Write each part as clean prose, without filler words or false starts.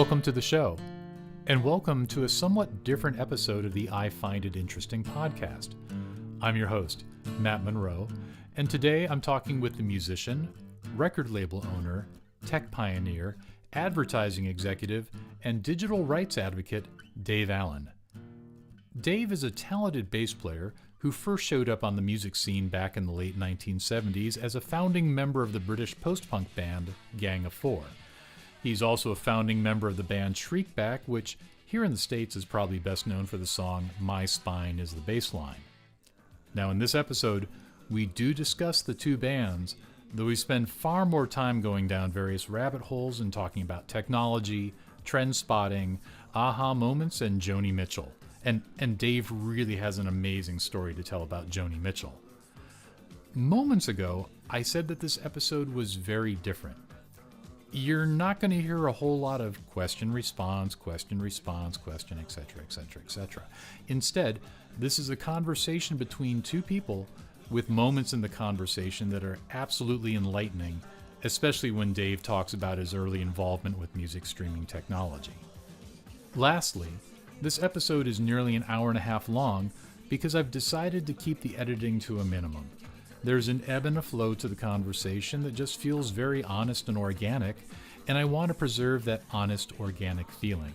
Welcome to the show, and welcome to a somewhat different episode of the I Find It Interesting podcast. I'm your host, Matt Monroe, and today I'm talking with the musician, record label owner, tech pioneer, advertising executive, and digital rights advocate, Dave Allen. Dave is a talented bass player who first showed up on the music scene back in the late 1970s as a founding member of the British post-punk band Gang of Four. He's also a founding member of the band Shriekback, which here in the States is probably best known for the song My Spine Is The Bassline. Now in this episode, we do discuss the two bands, though we spend far more time going down various rabbit holes and talking about technology, trend spotting, aha moments, and Joni Mitchell. And Dave really has an amazing story to tell about Joni Mitchell. Moments ago, I said that this episode was very different. You're not going to hear a whole lot of question, response, etc., etc. Instead, this is a conversation between two people with moments in the conversation that are absolutely enlightening, especially when Dave talks about his early involvement with music streaming technology. Lastly, this episode is nearly an hour and a half long because I've decided to keep the editing to a minimum. There's an ebb and a flow to the conversation that just feels very honest and organic, and I want to preserve that honest, organic feeling.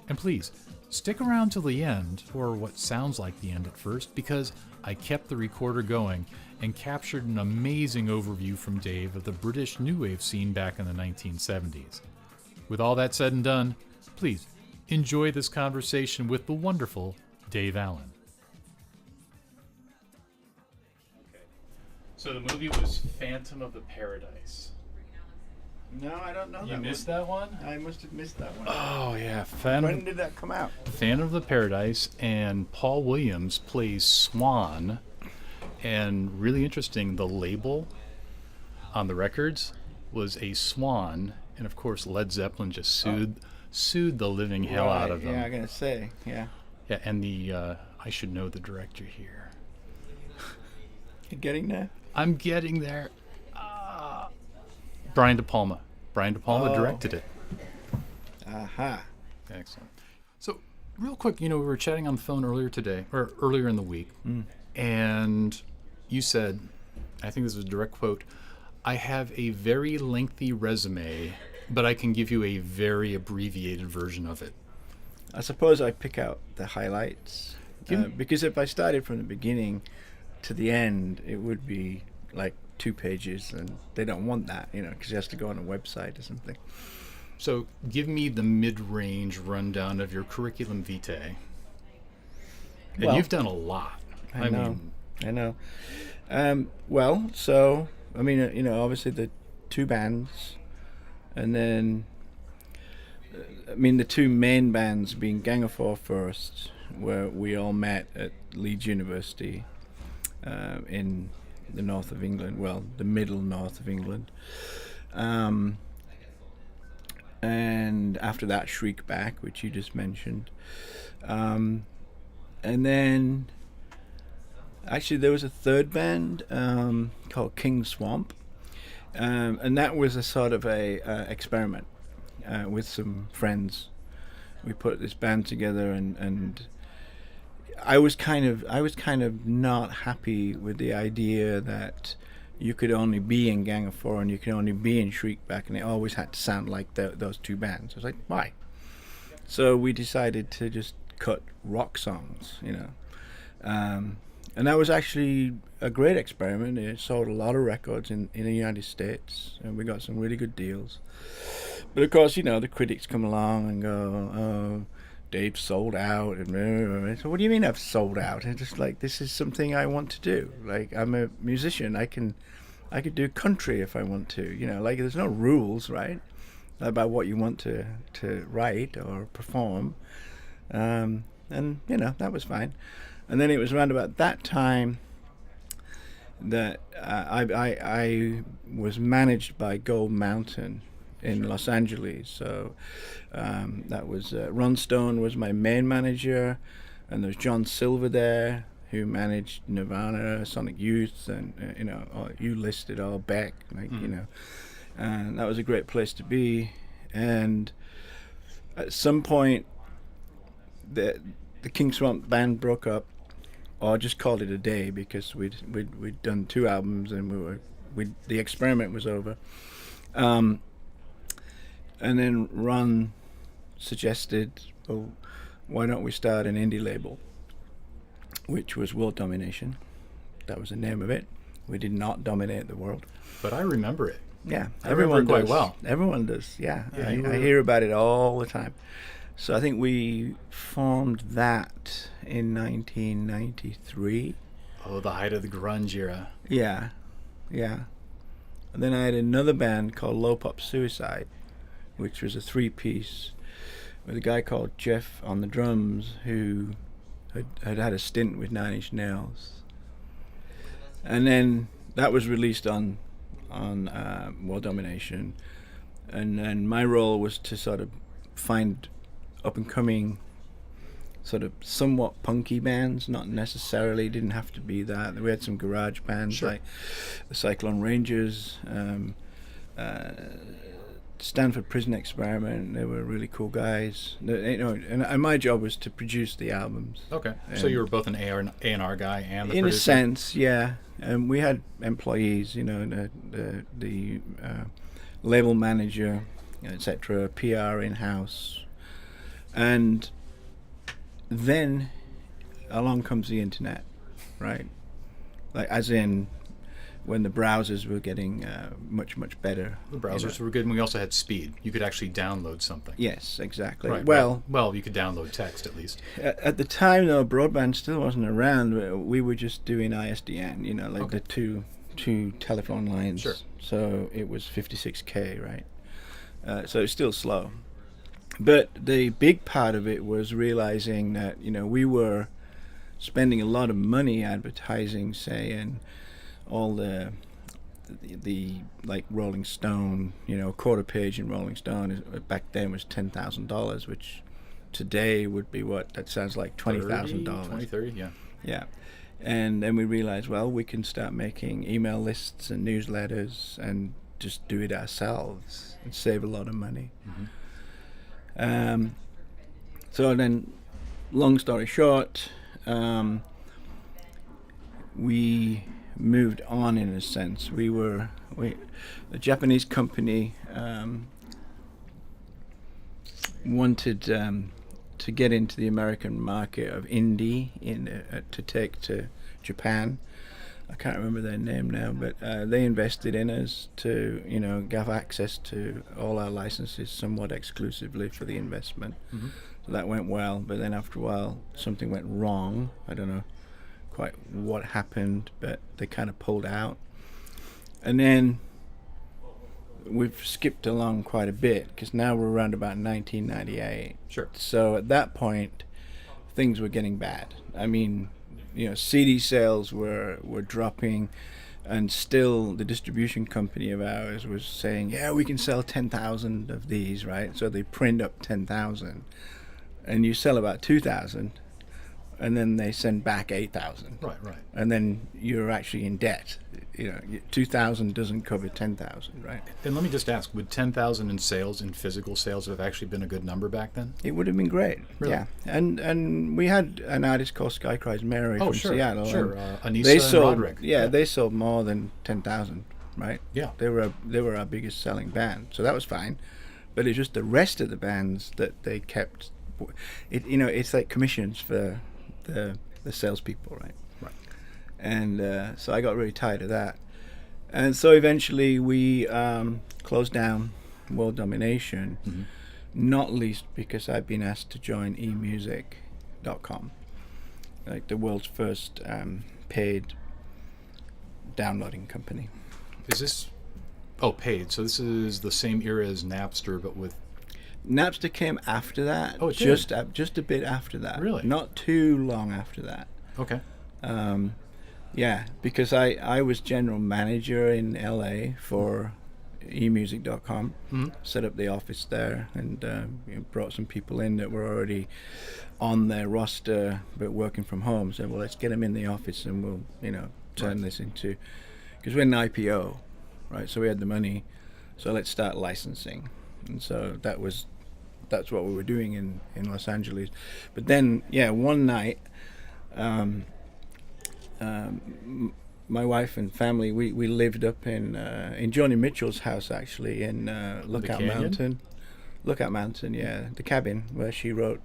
And please, stick around till the end, or what sounds like the end at first, because I kept the recorder going and captured an amazing overview from Dave of the British new wave scene back in the 1970s. With all that said and done, please enjoy this conversation with the wonderful Dave Allen. So the movie was Phantom of the Paradise. No, I don't know that one. You missed that one? I must have missed that one. Oh, yeah. When did that come out? Phantom of the Paradise, and Paul Williams plays Swan. And really interesting, the label on the records was a swan. And of course, Led Zeppelin just sued the living hell out of them. Yeah, I'm going to say, yeah. Yeah, and I should know the director here. You getting there? I'm getting there. Brian De Palma. Brian De Palma directed it. Aha. Excellent. So, real quick, we were chatting on the phone earlier in the week, and you said, I think this was a direct quote, "I have a very lengthy resume, but I can give you a very abbreviated version of it." I suppose I pick out the highlights, because if I started from the beginning to the end, it would be like 2 pages, and they don't want that, because it has to go on a website or something. So give me the mid-range rundown of your curriculum vitae. And you've done a lot. I know. Obviously the two bands, and then, the two main bands being Gang of Four first, where we all met at Leeds University in the north of England, the middle north of England. And after that, Shriekback, which you just mentioned. And then, actually, there was a third band called King Swamp. And that was a sort of a experiment with some friends. We put this band together, and I was kind of not happy with the idea that you could only be in Gang of Four and you could only be in Shriekback, and it always had to sound like those two bands. I was like, why? So we decided to just cut rock songs, and that was actually a great experiment. It sold a lot of records in the United States, and we got some really good deals. But of course, the critics come along and go, "Oh, Dave sold out," and so what do you mean I've sold out? And just like, this is something I want to do. Like, I'm a musician. I could do country if I want to. There's no rules, right, about what you want to write or perform. And that was fine. And then it was around about that time that I was managed by Gold Mountain in Los Angeles. So that was Ron Stone was my main manager, and there was John Silver there, who managed Nirvana, Sonic Youth, and you listed all Beck, and that was a great place to be. And at some point, the King Swamp band broke up, or just called it a day because we'd done 2 albums and the experiment was over. And then Ron suggested, well, why don't we start an indie label, which was World Domination. That was the name of it. We did not dominate the world. But I remember it. Yeah, I remember it quite well. Everyone does, yeah. Yeah, I hear about it all the time. So I think we formed that in 1993. Oh, the height of the grunge era. Yeah, yeah. And then I had another band called Low Pop Suicide, which was a 3-piece with a guy called Jeff on the drums who had a stint with 9 Inch Nails. And then that was released on World Domination. And then my role was to sort of find up-and-coming, sort of somewhat punky bands, not necessarily, didn't have to be that. We had some garage bands like the Cyclone Rangers, Stanford Prison Experiment. They were really cool guys. And my job was to produce the albums. Okay, so you were both an A&R guy and the in producer? a sense, yeah. And we had employees, the label manager, etc., PR in-house. And then along comes the internet, right? Like, as in when the browsers were getting much, much better. The browsers were good, and we also had speed. You could actually download something. Yes, exactly. Right, well, you could download text at least. At the time, though, broadband still wasn't around. We were just doing ISDN, the two telephone lines. Sure. So it was 56K, right? So it's still slow. But the big part of it was realizing that, we were spending a lot of money advertising, say, and all the like Rolling Stone, a quarter page in Rolling Stone back then was $10,000, which today would be what? That sounds like $20,000. 20, yeah. Yeah. And then we realized, well, we can start making email lists and newsletters and just do it ourselves and save a lot of money. Mm-hmm. So then, long story short, we moved on in a sense. The Japanese company wanted to get into the American market of indie to take to Japan. I can't remember their name now, but they invested in us to, give access to all our licenses somewhat exclusively for the investment. Mm-hmm. So that went well, but then after a while, something went wrong. I don't know quite what happened, but they kind of pulled out. And then we've skipped along quite a bit, because now we're around about 1998. Sure. So at that point, things were getting bad. I mean, CD sales were dropping, and still the distribution company of ours was saying, yeah, we can sell 10,000 of these, right? So they print up 10,000, and you sell about 2,000, and then they send back 8,000. Right. And then you're actually in debt. 2,000 doesn't cover 10,000, right? And let me just ask, would 10,000 in sales, in physical sales, have actually been a good number back then? It would have been great. Really? Yeah. And we had an artist called Sky Cries Mary from Seattle. Sure. And Anissa and Roderick. Yeah, they sold more than 10,000, right? Yeah. They were our biggest selling band, so that was fine. But it's just the rest of the bands that they kept. It's like commissions for the salespeople, right? Right. And so I got really tired of that. And so eventually we closed down World Domination, Mm-hmm. not least because I've been asked to join eMusic.com, like the world's first paid downloading company. Is this... Oh, paid. So this is the same era as Napster, but with... Napster came after that. Oh, it did? Just a bit after that. Really? Not too long after that. Okay. Yeah, because I was general manager in LA for eMusic.com, Mm-hmm. set up the office there, and brought some people in that were already on their roster but working from home. Said, well, let's get them in the office and we'll turn this into, because we're an IPO, right? So we had the money, so let's start licensing. And so that was that's what we were doing in Los Angeles. But then, yeah, one night, my wife and family, we lived up in Joni Mitchell's house, actually, in Lookout Mountain. Lookout Mountain, yeah, the cabin where she wrote,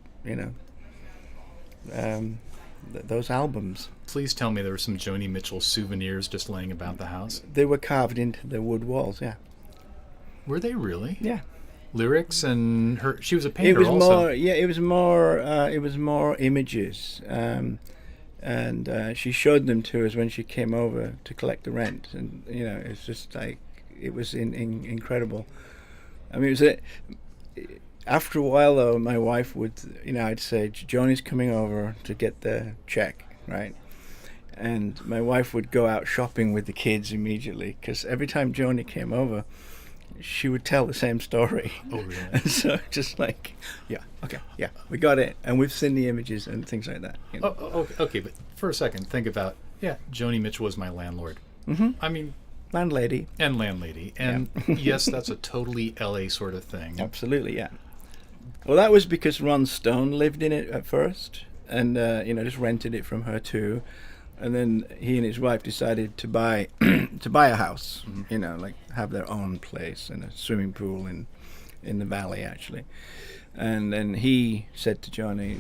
those albums. Please tell me there were some Joni Mitchell souvenirs just laying about the house. They were carved into the wood walls, yeah. Were they really? Yeah. Lyrics and she was a painter. It was also. more, yeah. It was more images, and she showed them to us when she came over to collect the rent, and it's just like it was incredible. I mean, after a while though, my wife would, I'd say, Joni's coming over to get the check, right? And my wife would go out shopping with the kids immediately, because every time Joni came over, she would tell the same story. Oh, really? And so just like, yeah, okay, yeah, we got it, and we've seen the images and things like that. Okay, but for a second, think about, Joni Mitchell was my landlord. Mm-hmm. I mean, landlady. And landlady. And yes, that's a totally LA sort of thing. Absolutely, yeah. Well, that was because Ron Stone lived in it at first, and just rented it from her too. And then he and his wife decided to buy a house, like have their own place and a swimming pool in the valley, actually. And then he said to Johnny,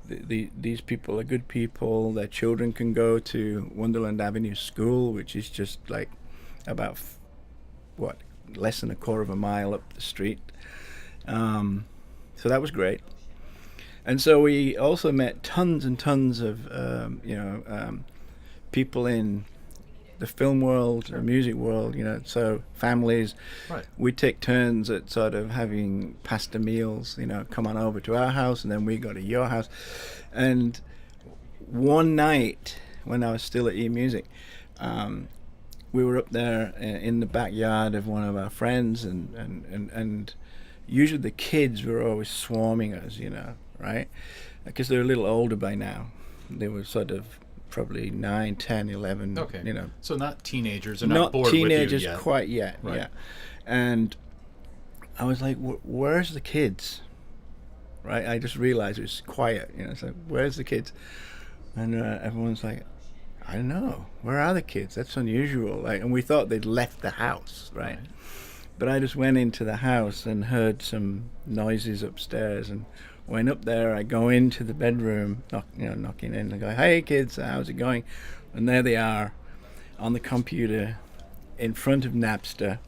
these people are good people. Their children can go to Wonderland Avenue School, which is just like about less than a quarter of a mile up the street. So that was great. And so we also met tons and tons of, people in the film world, the music world, so families. Right. We'd take turns at sort of having pasta meals, come on over to our house, and then we go to your house. And one night, when I was still at eMusic, we were up there in the backyard of one of our friends, and usually the kids were always swarming us, right? Because they're a little older by now. They were sort of probably 9, 10, 11, okay. So not teenagers, they're not bored teenagers with you yet. Quite yet, right. Yeah. And I was like, where's the kids? Right? I just realized it was quiet, it's like, where's the kids? And everyone's like, I don't know, where are the kids? That's unusual. And we thought they'd left the house, right? But I just went into the house and heard some noises upstairs, and went up there. I go into the bedroom, knocking in. I go, "Hey kids, how's it going?" And there they are, on the computer, in front of Napster,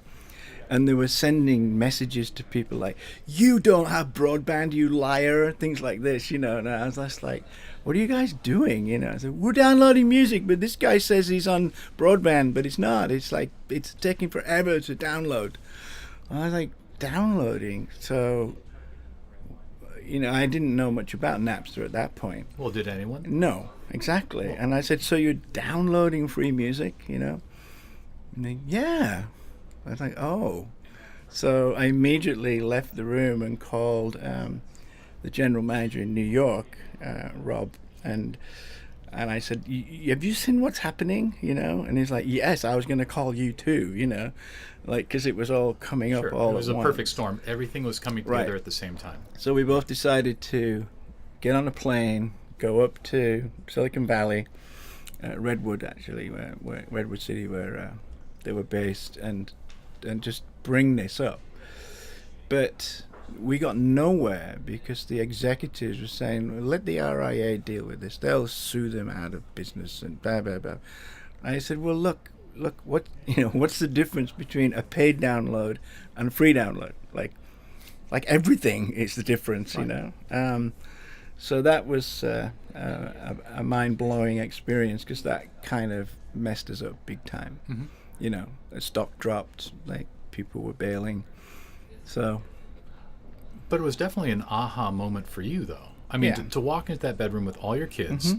and they were sending messages to people like, "You don't have broadband, you liar," things like this, And I was just like, "What are you guys doing?" I said, "We're downloading music, but this guy says he's on broadband, but it's not. It's like it's taking forever to download." I was like, downloading? So, I didn't know much about Napster at that point. Well, did anyone? No, exactly. And I said, "So you're downloading free music, And they, yeah. I was like, oh. So I immediately left the room and called the general manager in New York, Rob, and I said, "Have you seen what's happening?" And he's like, "Yes, I was going to call you too," because it was all coming up all at once. It was a perfect storm. Everything was coming together at the same time. So we both decided to get on a plane, go up to Silicon Valley, Redwood actually, where Redwood City, where they were based, and just bring this up. But we got nowhere because the executives were saying, "Let the RIA deal with this. They'll sue them out of business," and blah blah blah. I said, "Well, look, what's the difference between a paid download and a free download? Like everything is the difference, right. So that was a mind-blowing experience, because that kind of messed us up big time. Mm-hmm. The stock dropped, like people were bailing. So. But it was definitely an aha moment for you, though. I mean, to walk into that bedroom with all your kids,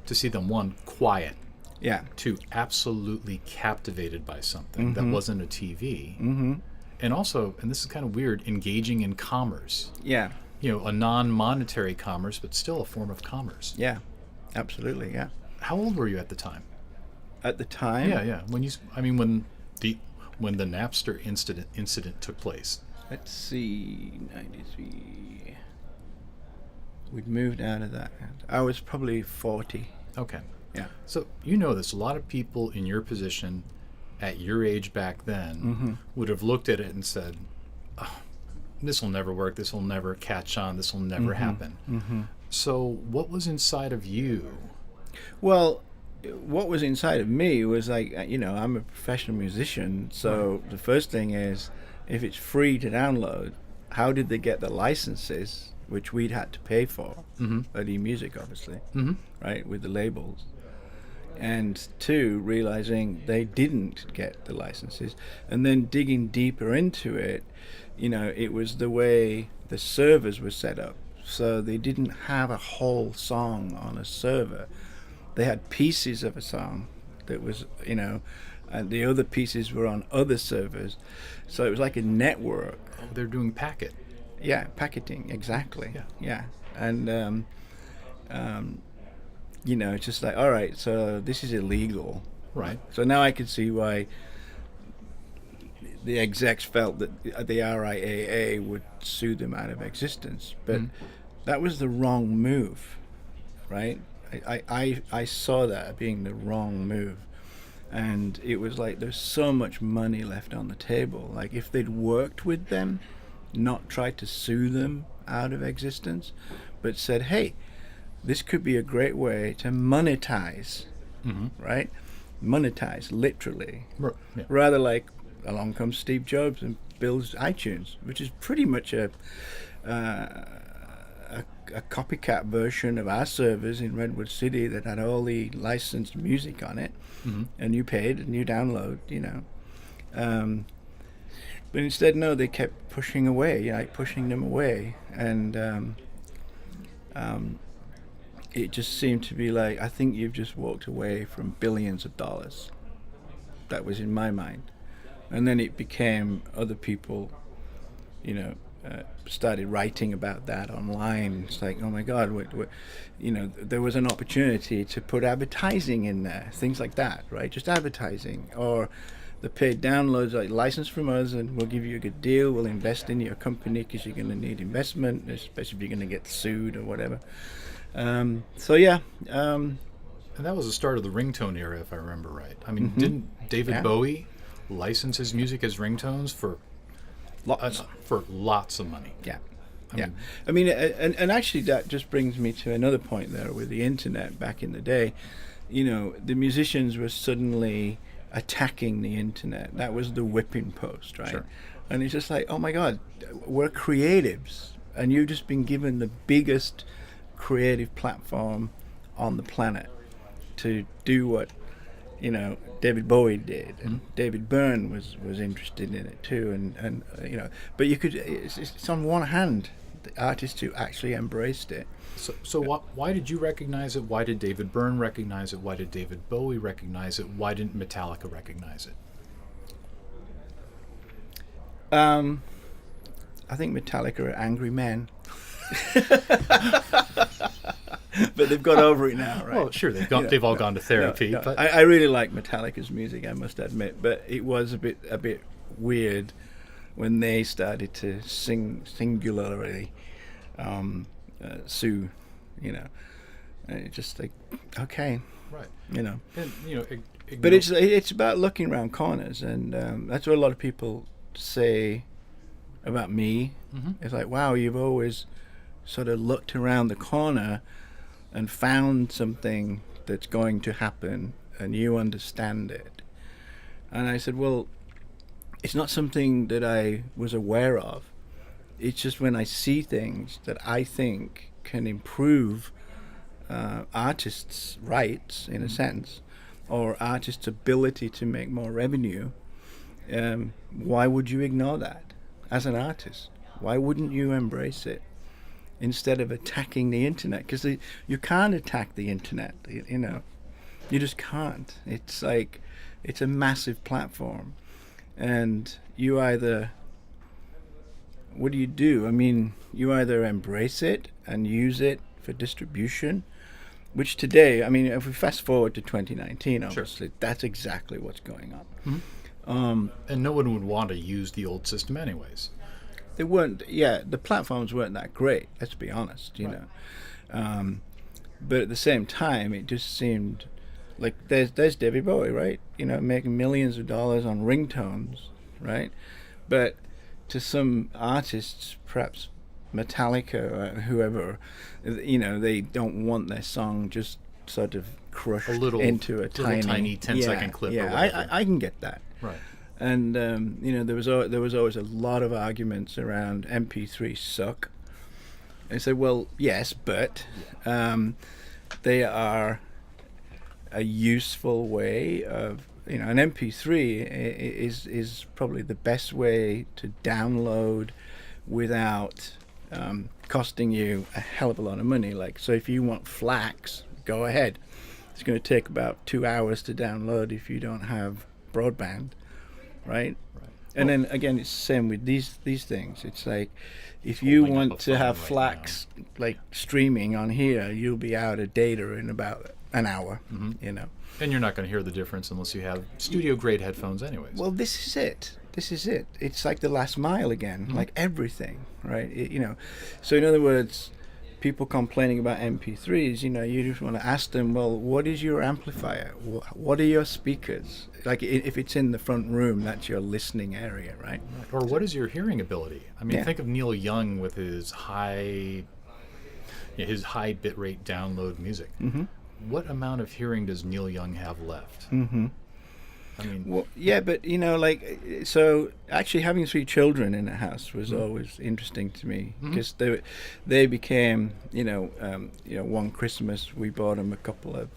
to see them, one, quiet, two, absolutely captivated by something that wasn't a TV, and also, and this is kind of weird, engaging in commerce. Yeah. A non-monetary commerce, but still a form of commerce. Yeah, absolutely, yeah. How old were you at the time? At the time? Yeah. When the Napster incident took place. let's see, 93. We'd moved out of that. I was probably 40. Okay. Yeah. So you know this. A lot of people in your position at your age back then would have looked at it and said, oh, this will never work. This will never catch on. This will never happen. So what was inside of you? Well, what was inside of me was like, I'm a professional musician. So the first thing is, if it's free to download, how did they get the licenses, which we'd had to pay for at eMusic, obviously, right, with the labels? And two, realizing they didn't get the licenses, and then digging deeper into it, it was the way the servers were set up. So they didn't have a whole song on a server. They had pieces of a song that was, and the other pieces were on other servers. So it was like a network. Oh, they're doing packet. Yeah, packeting, exactly. Yeah. And, it's just like, all right, so this is illegal. Right. So now I can see why the execs felt that the RIAA would sue them out of existence. But that was the wrong move, right? I saw that being the wrong move. And it was like there's so much money left on the table. Like if they'd worked with them, not tried to sue them out of existence, but said, hey, this could be a great way to monetize, right? Monetize, literally. Yeah. Rather like along comes Steve Jobs and builds iTunes, which is pretty much a copycat version of our servers in Redwood City that had all the licensed music on it, and you paid and you download, but instead, no, they kept pushing them away, and it just seemed to be like, I think you've just walked away from billions of dollars. That was in my mind. And then it became other people, started writing about that online. It's like, oh my God, there was an opportunity to put advertising in there, things like that, right? Just advertising, or the paid downloads, like license from us, and we'll give you a good deal. We'll invest in your company because you're going to need investment, especially if you're going to get sued or whatever. And that was the start of the ringtone era, if I remember right. I mean, didn't David Bowie license his music as ringtones for lots of money? Yeah. I mean, and actually that just brings me to another point there with the internet back in the day. The musicians were suddenly attacking the internet. That was the whipping post, right? Sure. And it's just like, oh my God, we're creatives, and you've just been given the biggest creative platform on the planet to do what David Bowie did, and David Byrne was interested in it too, and but you could, it's on one hand the artists who actually embraced it. So why did you recognize it? Why did David Byrne recognize it? Why did David Bowie recognize it? Why didn't Metallica recognize it? I think Metallica are angry men. But they've got over it now, right? Well, sure, they've all gone to therapy. No. But I really like Metallica's music, I must admit, but it was a bit weird when they started to sing singularly, sue, and it's just like, okay, right, And but but it's about looking around corners, and that's what a lot of people say about me. It's like, wow, you've always sort of looked around the corner and found something that's going to happen, and you understand it. And I said, well, it's not something that I was aware of. It's just when I see things that I think can improve artists' rights, in a sense, or artists' ability to make more revenue, why would you ignore that as an artist? Why wouldn't you embrace it instead of attacking the internet? Because you can't attack the internet, you just can't. It's like, it's a massive platform, and you either, what do? I mean, you either embrace it and use it for distribution, which today, I mean, if we fast forward to 2019, obviously, sure, that's exactly what's going on. And no one would want to use the old system anyways. they weren't. Yeah, the platforms weren't that great. Let's be honest. You Right. know, but at the same time, it just seemed like there's David Bowie, right? You know, making millions of dollars on ringtones, right? But to some artists, perhaps Metallica or whoever, you know, they don't want their song just sort of crushed A little into a tiny 10-second clip. Yeah, or whatever. I can get that. Right. And you know, there was always a lot of arguments around MP3 suck. I said, well, yes, but they are a useful way of, you know, an MP3 is probably the best way to download without costing you a hell of a lot of money. Like, so if you want Flax, go ahead. It's going to take about 2 hours to download if you don't have broadband, right? Right. And then again, it's the same with these things. It's like, if you Holding up want a to have phone right Flax like streaming on here, you'll be out of data in about an hour. Mm-hmm. You know. And you're not going to hear the difference unless you have studio grade headphones, anyways. Well, this is it. This is it. It's like the last mile again. Mhm. Like everything, right? You know. So in other words, people complaining about MP3s, you know, you just want to ask them, well, what is your amplifier? What are your speakers? Like, if it's in the front room, that's your listening area, right? Or what is your hearing ability? I mean, Yeah. think of Neil Young with his high bitrate download music. Mm-hmm. What amount of hearing does Neil Young have left? Mm-hmm. I mean, Well, yeah, but you know, like, so actually having 3 children in the house was always interesting to me, because they became, you know, one Christmas we bought them a couple of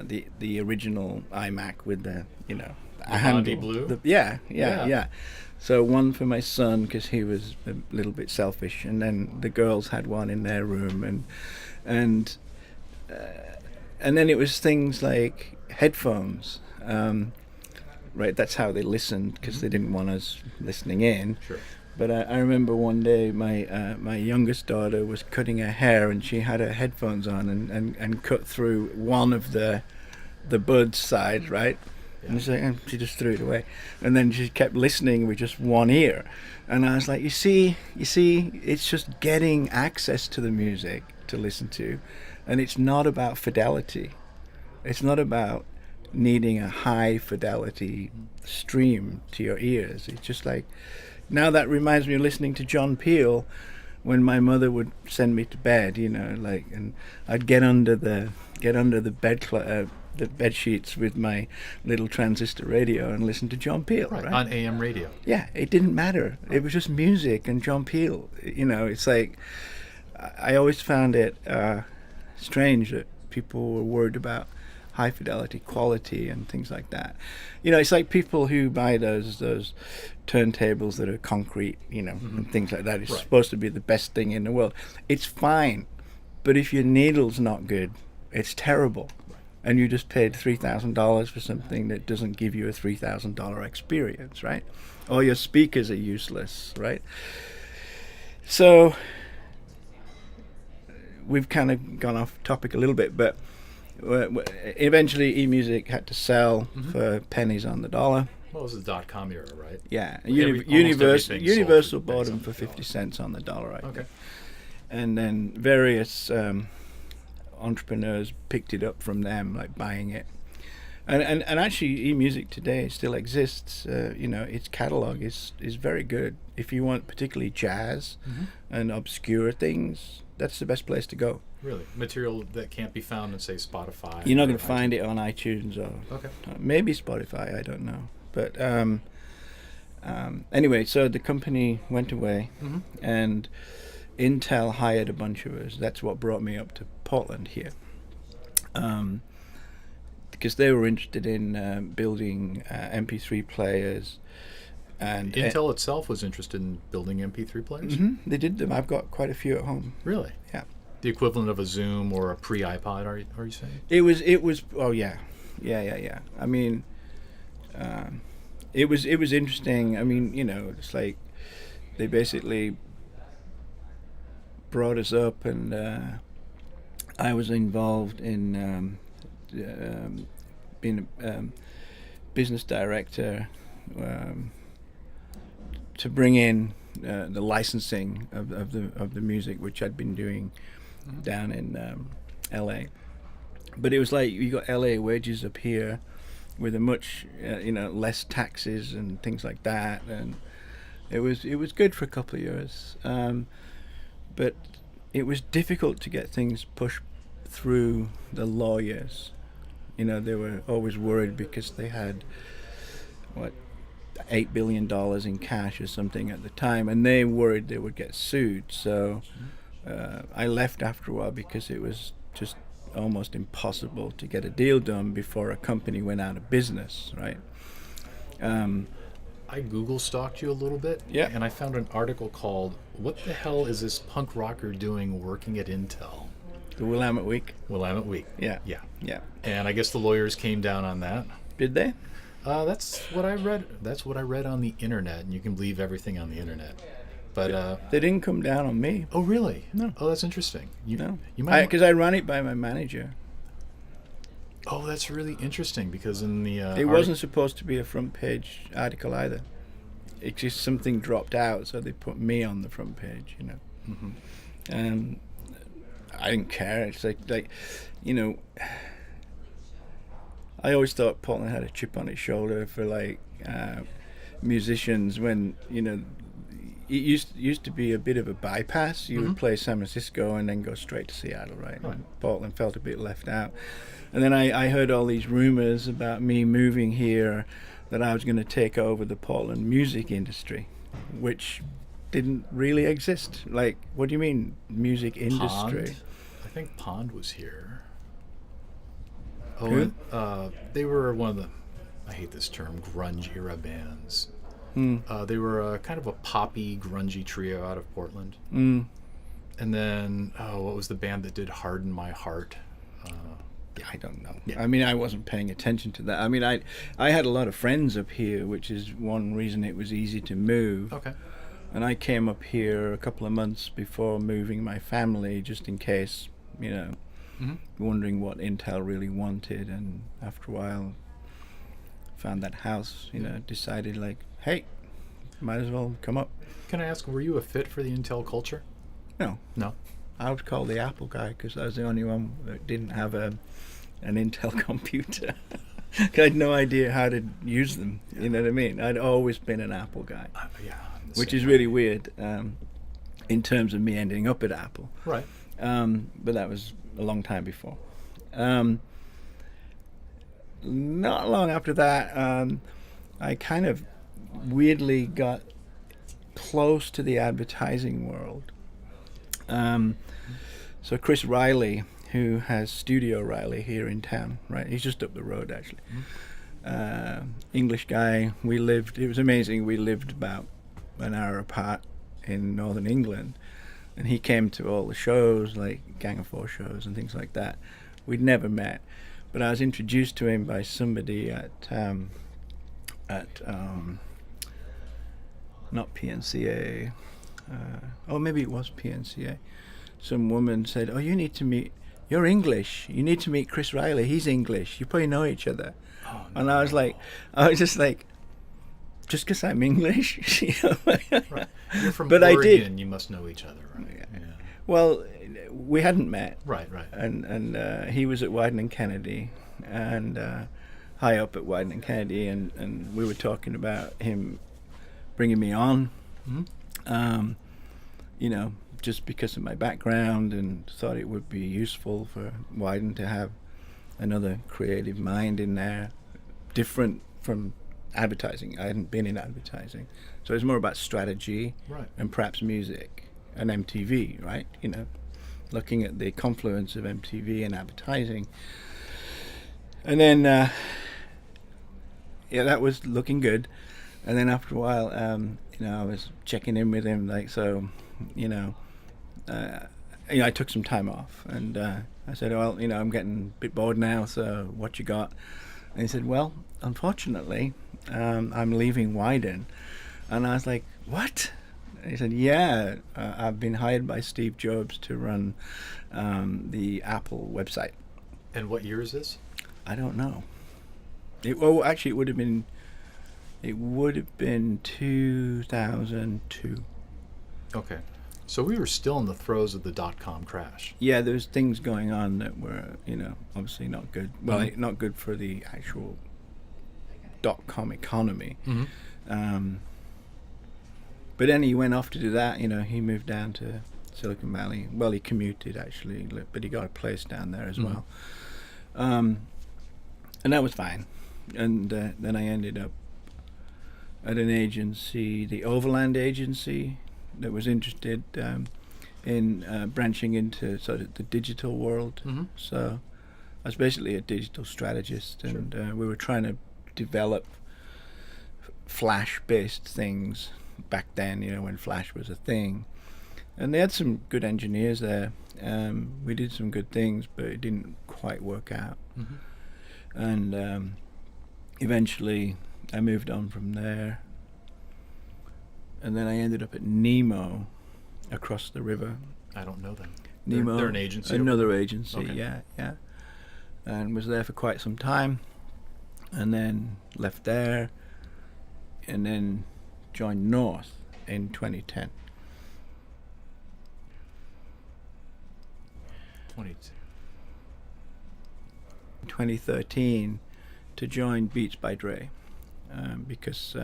the original iMac with the, you know, a handle. Blue? Yeah. So one for my son because he was a little bit selfish, and then the girls had one in their room, and then it was things like headphones. Right, that's how they listened, because they didn't want us listening in. Sure. But I remember one day my youngest daughter was cutting her hair, and she had her headphones on and cut through one of the bud's side, right? Yeah. And she just threw it away. And then she kept listening with just one ear. And I was like, you see, it's just getting access to the music to listen to. And it's not about fidelity. It's not about needing a high fidelity stream to your ears. It's just like, now that reminds me of listening to John Peel when my mother would send me to bed, you know, like, and I'd get under the bed sheets with my little transistor radio and listen to John Peel, right? On AM radio. Yeah, it didn't matter. It was just music and John Peel. You know, it's like, I always found it strange that people were worried about high fidelity quality and things like that. You know, it's like people who buy those turntables that are concrete, you know, and things like that. It's Right. supposed to be the best thing in the world. It's fine, but if your needle's not good, it's terrible. And you just paid $3,000 for something that doesn't give you a $3,000 experience, right? Or your speakers are useless, right? So we've kind of gone off topic a little bit, but eventually eMusic had to sell for pennies on the dollar. Well, it was the .com era, right? Yeah, Almost Universal everything sold Universal for bought pennies them on for the dollar. 50 cents on the dollar, I think. Okay. And then various entrepreneurs picked it up from them, like buying it. And actually, eMusic today still exists. You know, its catalog is very good. If you want particularly jazz and obscure things, that's the best place to go. Really? Material that can't be found in, say, Spotify? You're not or going to find iTunes? it on iTunes or Okay. maybe Spotify. I don't know. But anyway, so the company went away, and Intel hired a bunch of us. That's what brought me up to Portland here, because they were interested in building MP3 players. And Intel itself was interested in building MP3 players? They did them. I've got quite a few at home. Really? Yeah. The equivalent of a Zoom or a pre-iPod, are you saying? It was. Oh yeah. I mean, it was interesting. I mean, you know, it's like they basically brought us up, and I was involved in being a business director, to bring in the licensing of the music, which I'd been doing down in L.A. But it was like you got L.A. wages up here with a much less taxes and things like that, and it was good for a couple of years, but it was difficult to get things pushed through the lawyers. They were always worried because they had $8 billion in cash or something at the time, and they worried they would get sued. So I left after a while because it was just almost impossible to get a deal done before a company went out of business, right? I Google stalked you a little bit, yeah, and I found an article called "What the hell is this punk rocker doing working at Intel?" The Willamette Week. Willamette Week. Yeah. And I guess the lawyers came down on that. Did they? That's what I read. That's what I read on the internet, and you can believe everything on the internet. But they didn't come down on me. Oh, really? No. Oh, that's interesting. No. You might because I ran it by my manager. Oh, that's really interesting because in the it wasn't supposed to be a front page article either. It's just something dropped out, so they put me on the front page. Mm-hmm. I didn't care. It's like I always thought Portland had a chip on its shoulder for musicians when it used to be a bit of a bypass. You would play San Francisco and then go straight to Seattle, right? And Portland felt a bit left out. And then I heard all these rumors about me moving here, that I was going to take over the Portland music industry, which didn't really exist. Like, what do you mean, music industry? Pond? I think Pond was here. Oh, Who? They were one of the, I hate this term, grunge era bands. They were kind of a poppy, grungy trio out of Portland. And then, what was the band that did Harden My Heart? I don't know. Yeah. I mean, I wasn't paying attention to that. I mean, I had a lot of friends up here, which is one reason it was easy to move. Okay. And I came up here a couple of months before moving my family, just in case, wondering what Intel really wanted. And after a while, found that house, decided hey, might as well come up. Can I ask, were you a fit for the Intel culture? No. I was called the Apple guy because I was the only one that didn't have an Intel computer. I had no idea how to use them. Yeah. You know what I mean? I'd always been an Apple guy. Which is really weird in terms of me ending up at Apple. Right. But that was a long time before. Not long after that, I kind of weirdly got close to the advertising world. So Chris Riley, who has Studio Riley here in town, right? He's just up the road, actually. English guy. It was amazing. We lived about an hour apart in northern England, and he came to all the shows, like Gang of Four shows and things like that. We'd never met, but I was introduced to him by somebody at not PNCA, maybe it was PNCA. Some woman said, "Oh, you're English. You need to meet Chris Riley. He's English. You probably know each other." Oh, no. And I was just like, just because I'm English, Right. You're from but Oregon, I did. You must know each other, right? Yeah. Well, we hadn't met. Right. And he was at Wyden and Kennedy, and high up at Wyden and Kennedy, and we were talking about him bringing me on, just because of my background, and thought it would be useful for Wyden to have another creative mind in there, different from advertising. I hadn't been in advertising, so it was more about strategy, right, and perhaps music and MTV, right? Looking at the confluence of MTV and advertising. And then that was looking good. And then after a while, I was checking in with him, I took some time off, and I said, well, I'm getting a bit bored now, so what you got? And he said, well, unfortunately, I'm leaving Wyden. And I was like, what? And he said, yeah, I've been hired by Steve Jobs to run the Apple website. And what year is this? I don't know. It would have been It would have been 2002. Okay. So we were still in the throes of the dot-com crash. Yeah, there was things going on that were, obviously not good. Well, not good for the actual dot-com economy. But then he went off to do that. He moved down to Silicon Valley. Well, he commuted actually, but he got a place down there as well. And that was fine. And then I ended up at an agency, the Overland agency, that was interested in branching into sort of the digital world. So I was basically a digital strategist, and we were trying to develop Flash-based things back then, when Flash was a thing. And they had some good engineers there. We did some good things, but it didn't quite work out. And eventually I moved on from there. And then I ended up at Nemo across the river. I don't know them. Nemo, they're an agency. Another agency, Okay. yeah. And was there for quite some time. And then left there. And then joined North in 2010. 2013 to join Beats by Dre, because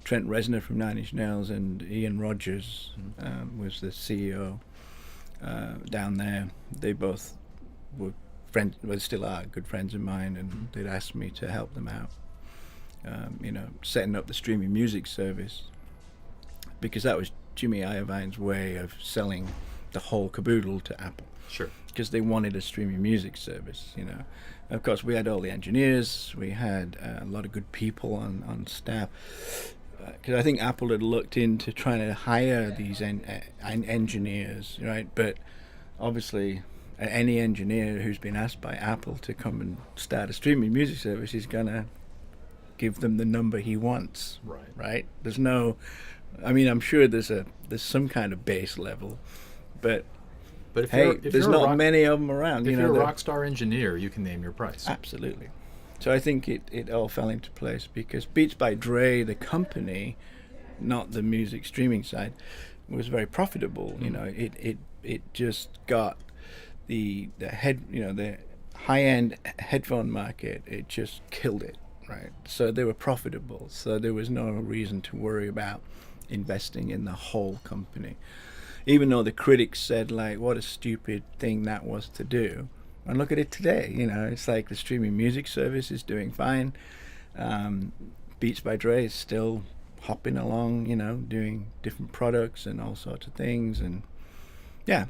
Trent Reznor from Nine Inch Nails and Ian Rogers was the CEO down there. They both were friends, well, still are good friends of mine, and they'd asked me to help them out, setting up the streaming music service, because that was Jimmy Iovine's way of selling the whole caboodle to Apple. Sure. Because they wanted a streaming music service, Of course, we had all the engineers, we had a lot of good people on staff. Because I think Apple had looked into trying to hire these engineers, right? But obviously, any engineer who's been asked by Apple to come and start a streaming music service is going to give them the number he wants, right? There's no, I'm sure there's some kind of base level, but if there's not many of them around. If you're a rock star engineer, you can name your price. Absolutely. So I think it all fell into place because Beats by Dre, the company, not the music streaming side, was very profitable. It just got the high-end headphone market. It just killed it, right? So they were profitable. So there was no reason to worry about investing in the whole company. Even though the critics said, what a stupid thing that was to do. And look at it today, it's like the streaming music service is doing fine. Beats by Dre is still hopping along, doing different products and all sorts of things. And yeah.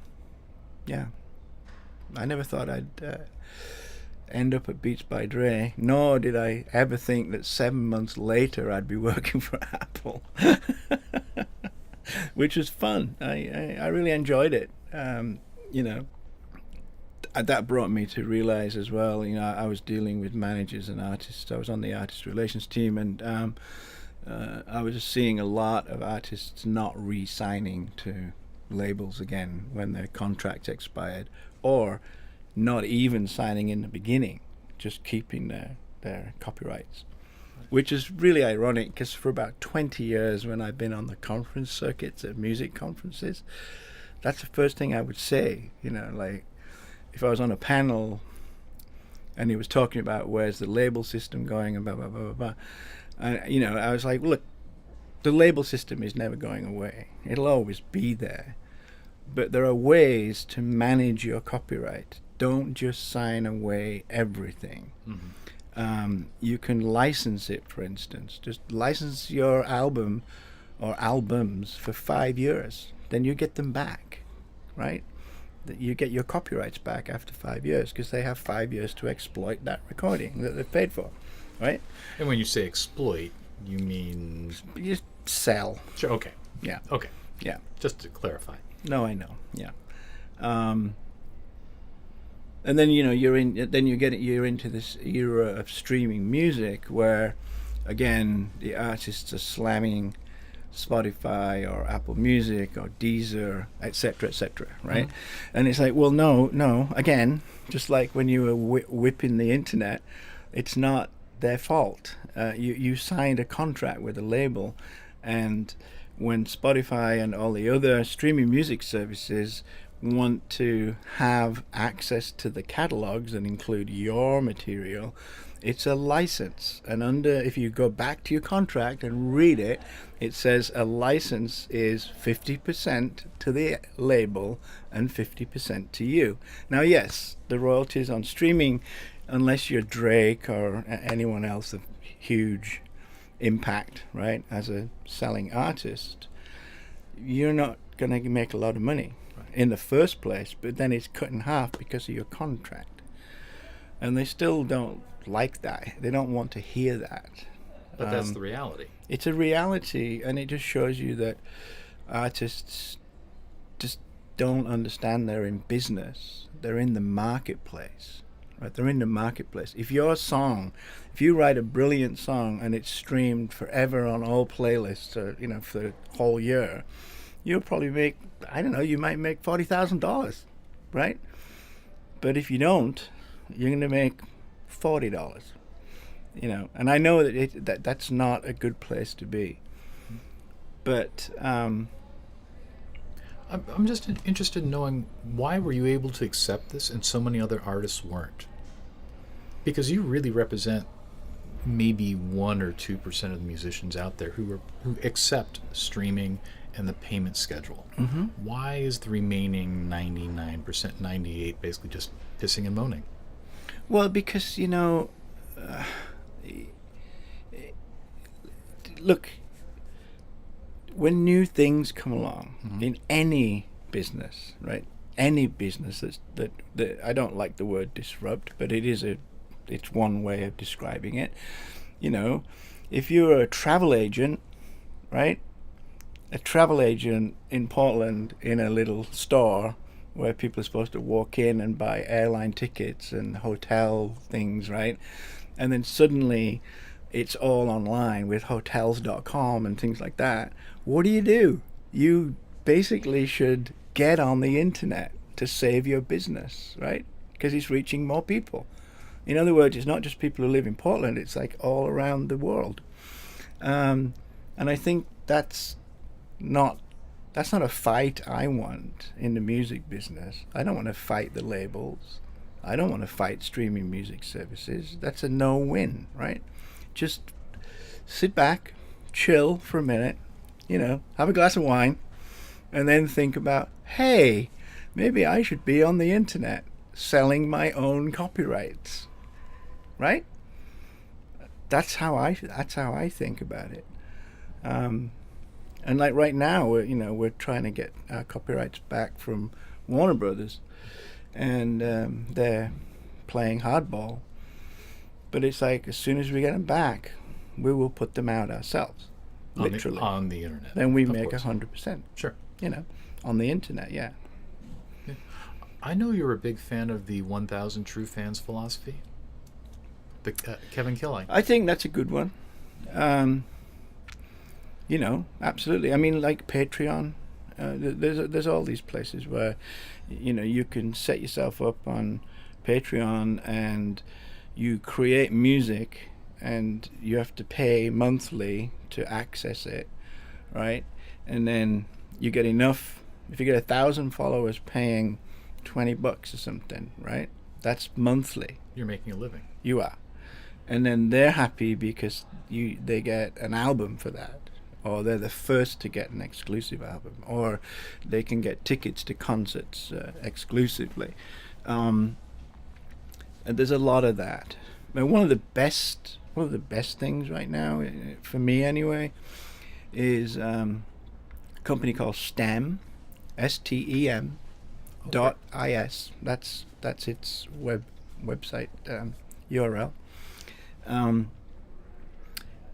I never thought I'd end up at Beats by Dre, nor did I ever think that 7 months later I'd be working for Apple. Which was fun. I really enjoyed it. That brought me to realize as well, I was dealing with managers and artists. I was on the artist relations team, and I was seeing a lot of artists not re-signing to labels again when their contract expired, or not even signing in the beginning, just keeping their copyrights. Which is really ironic because for about 20 years when I've been on the conference circuits at music conferences, that's the first thing I would say, if I was on a panel and he was talking about where's the label system going and blah, blah, blah, blah, blah. And, I was like, look, the label system is never going away. It'll always be there. But there are ways to manage your copyright. Don't just sign away everything. You can license it, for instance. Just license your album or albums for 5 years. Then you get them back, right? You get your copyrights back after 5 years because they have 5 years to exploit that recording that they've paid for, right? And when you say exploit, you mean... You sell. Sure, okay. Yeah. Okay. Yeah. Just to clarify. No, I know. Yeah. And then you're into this era of streaming music where, again, the artists are slamming Spotify or Apple Music or Deezer, etc., right? And it's like, well, no. Again, just like when you were whipping the internet, it's not their fault. You signed a contract with a label, and when Spotify and all the other streaming music services want to have access to the catalogs and include your material, it's a license. And if you go back to your contract and read it, it says a license is 50% to the label and 50% to you. Now, yes, the royalties on streaming, unless you're Drake or anyone else of huge impact, right, as a selling artist, you're not going to make a lot of money in the first place, but then it's cut in half because of your contract. And they still don't like that. They don't want to hear that. But that's the reality. It's a reality, and it just shows you that artists just don't understand they're in business. They're in the marketplace. Right? They're in the marketplace. If you write a brilliant song and it's streamed forever on all playlists, or for the whole year, you'll probably make, I don't know, you might make $40,000, right? But if you don't, you're going to make $40, And I know that that's not a good place to be. But I'm just interested in knowing, why were you able to accept this and so many other artists weren't? Because you really represent maybe 1 or 2% of the musicians out there who accept streaming and the payment schedule. Mm-hmm. Why is the remaining 99%, 98% basically just pissing and moaning? Well, because look, when new things come along in any business, right? Any business that I don't like the word disrupt, but it's one way of describing it. If you're a travel agent, right? A travel agent in Portland in a little store where people are supposed to walk in and buy airline tickets and hotel things, right? And then suddenly it's all online with hotels.com and things like that. What do? You basically should get on the internet to save your business, right? Because it's reaching more people. In other words, it's not just people who live in Portland, it's like all around the world. And I think that's not a fight I want in the music business. I don't want to fight the labels. I don't want to fight streaming music services. That's a no-win, right? Just sit back, chill for a minute, have a glass of wine, and then think about, hey, maybe I should be on the internet selling my own copyrights, right? That's how I think about it. And like right now, we're trying to get our copyrights back from Warner Brothers, and they're playing hardball. But it's like, as soon as we get them back, we will put them out ourselves, literally on the internet. Then we make 100%. Sure. On the internet, yeah. I know you're a big fan of the 1,000 True Fans philosophy. The Kevin Killing. I think that's a good one. Absolutely. I mean, like Patreon. There's all these places where, you can set yourself up on Patreon and you create music, and you have to pay monthly to access it, right? And then you get enough. If you get 1,000 followers paying $20 or something, right? That's monthly. You're making a living. You are. And then they're happy because they get an album for that, or they're the first to get an exclusive album, or they can get tickets to concerts exclusively. And there's a lot of that. But one of the best things right now, for me anyway, is a company called STEM, STEM .is. That's its website URL.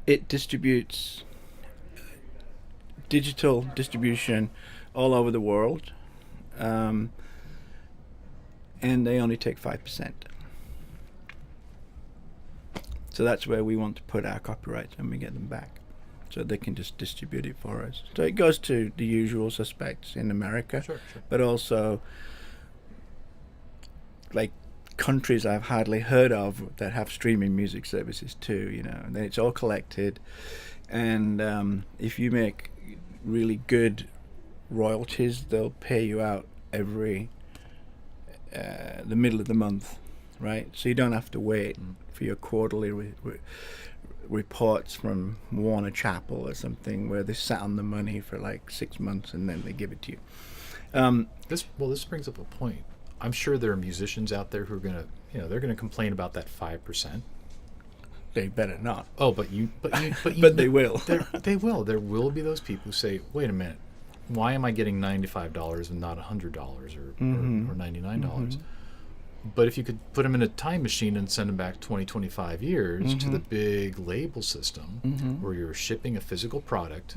It distributes digital distribution all over the world, and they only take 5%. So that's where we want to put our copyrights when we get them back, so they can just distribute it for us. So it goes to the usual suspects in America, Sure. but also like countries I've hardly heard of that have streaming music services too, and then it's all collected. And if you make really good royalties, they'll pay you out every the middle of the month, right? So you don't have to wait for your quarterly reports from Warner Chappell or something where they sat on the money for like 6 months and then they give it to you. This brings up a point. I'm sure there are musicians out there who are gonna, they're gonna complain about that 5%. They better not. Oh, but they will. They will. There will be those people who say, "Wait a minute, why am I getting $95 and not $100 or $99?" But if you could put them in a time machine and send them back 20, 25 years to the big label system where you're shipping a physical product,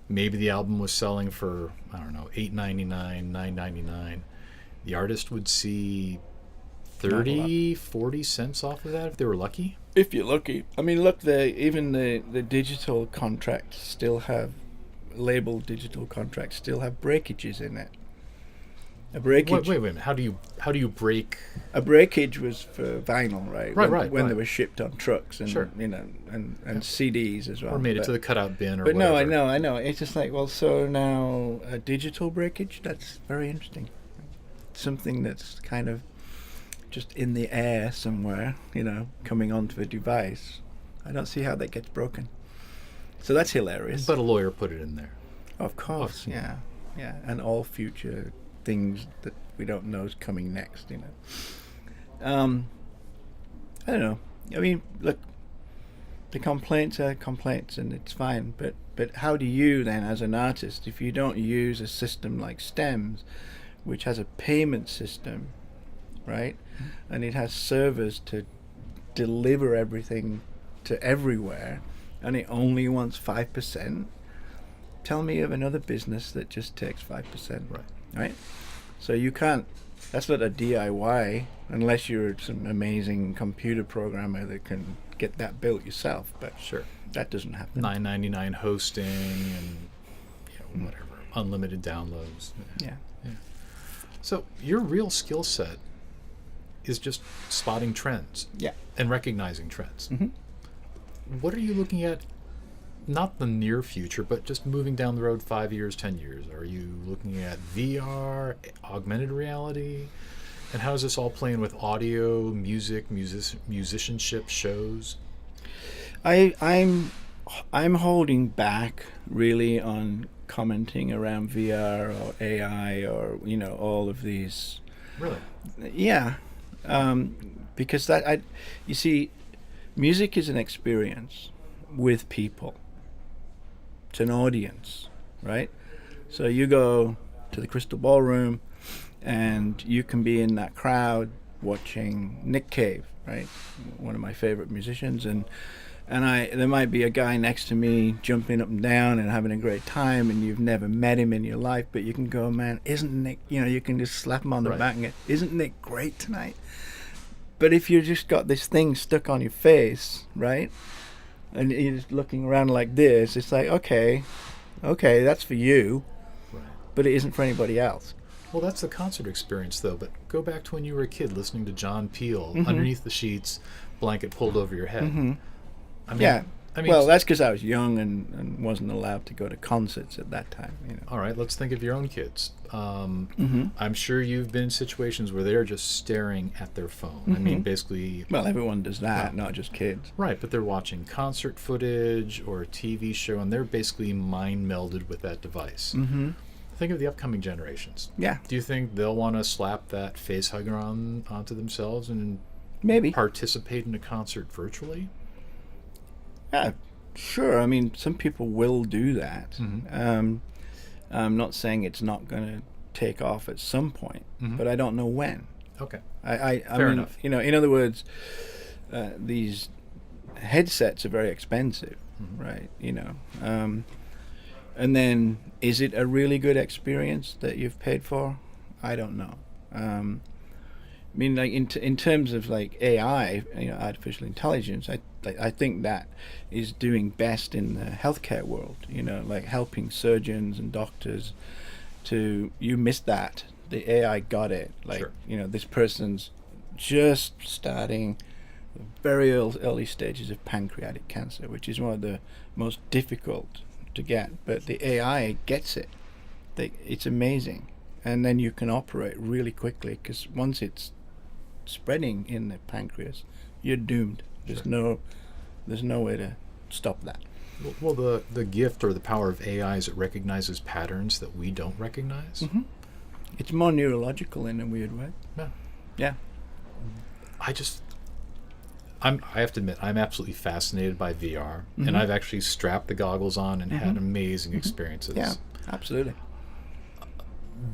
maybe the album was selling for, I don't know, $8.99, $9.99. The artist would see 30, 40 cents off of that if they were lucky. If you're lucky. I mean, look, even the digital contracts still have, label digital contracts still have breakages in it. A breakage. Wait a minute. How do you break? A breakage was for vinyl, right? When they were shipped on trucks and and CDs as well. Or made it to the cutout bin or but whatever. No, I know. It's just like, well, so now a digital breakage. That's very interesting. Something that's kind of just in the air somewhere, coming onto a device. I don't see how that gets broken. So that's hilarious. But a lawyer put it in there. Of course, yeah. And all future things that we don't know is coming next, I don't know. I mean, look, the complaints are complaints and it's fine, but how do you then, as an artist, if you don't use a system like Stems, which has a payment system, right? And it has servers to deliver everything to everywhere, and it only wants 5%. Tell me of another business that just takes 5%. Right? So you can't, that's not a DIY unless you're some amazing computer programmer that can get that built yourself. But sure, that doesn't happen. $9.99 hosting and whatever, unlimited downloads. Yeah. So your real skill set is just spotting trends. Yeah. And recognizing trends. What are you looking at? Not the near future, but just moving down the road 5 years, 10 years. Are you looking at VR, augmented reality? And how is this all playing with audio, music, musicianship, shows? I'm holding back really on commenting around VR or AI or all of these. Really? Yeah, because you see, music is an experience with people. It's an audience, right? So you go to the Crystal Ballroom and you can be in that crowd watching Nick Cave, right? One of my favorite musicians, and there might be a guy next to me jumping up and down and having a great time, and you've never met him in your life, but you can go, man, isn't Nick, you can just slap him on the back and go, isn't Nick great tonight? But if you just got this thing stuck on your face, right? And you're just looking around like this, it's like, okay, that's for you, but it isn't for anybody else. Well, that's the concert experience, though. But go back to when you were a kid listening to John Peel, underneath the sheets, blanket pulled over your head. I mean, well, that's because I was young and wasn't allowed to go to concerts at that time. All right, let's think of your own kids. I'm sure you've been in situations where they're just staring at their phone. I mean, basically... Well, everyone does that, not just kids. Right, but they're watching concert footage or a TV show, and they're basically mind-melded with that device. Think of the upcoming generations. Yeah. Do you think they'll want to slap that face hugger onto themselves and maybe participate in a concert virtually? Yeah, sure. I mean, some people will do that. I'm not saying it's not going to take off at some point, but I don't know when. Okay. Fair enough. In other words, these headsets are very expensive, right? And then, is it a really good experience that you've paid for? I don't know. I mean, like in terms of like AI, artificial intelligence, I think that is doing best in the healthcare world. Like helping surgeons and doctors you missed that. The AI got it. Like, sure. This person's just starting the very early stages of pancreatic cancer, which is one of the most difficult to get. But the AI gets it. It's amazing. And then you can operate really quickly, because once it's spreading in the pancreas, you're doomed. There's no way to stop that. Well, the gift or the power of AI is it recognizes patterns that we don't recognize. Mm-hmm. It's more neurological in a weird way. Yeah. I have to admit, I'm absolutely fascinated by VR, Mm-hmm. and I've actually strapped the goggles on and had amazing experiences. Yeah, absolutely.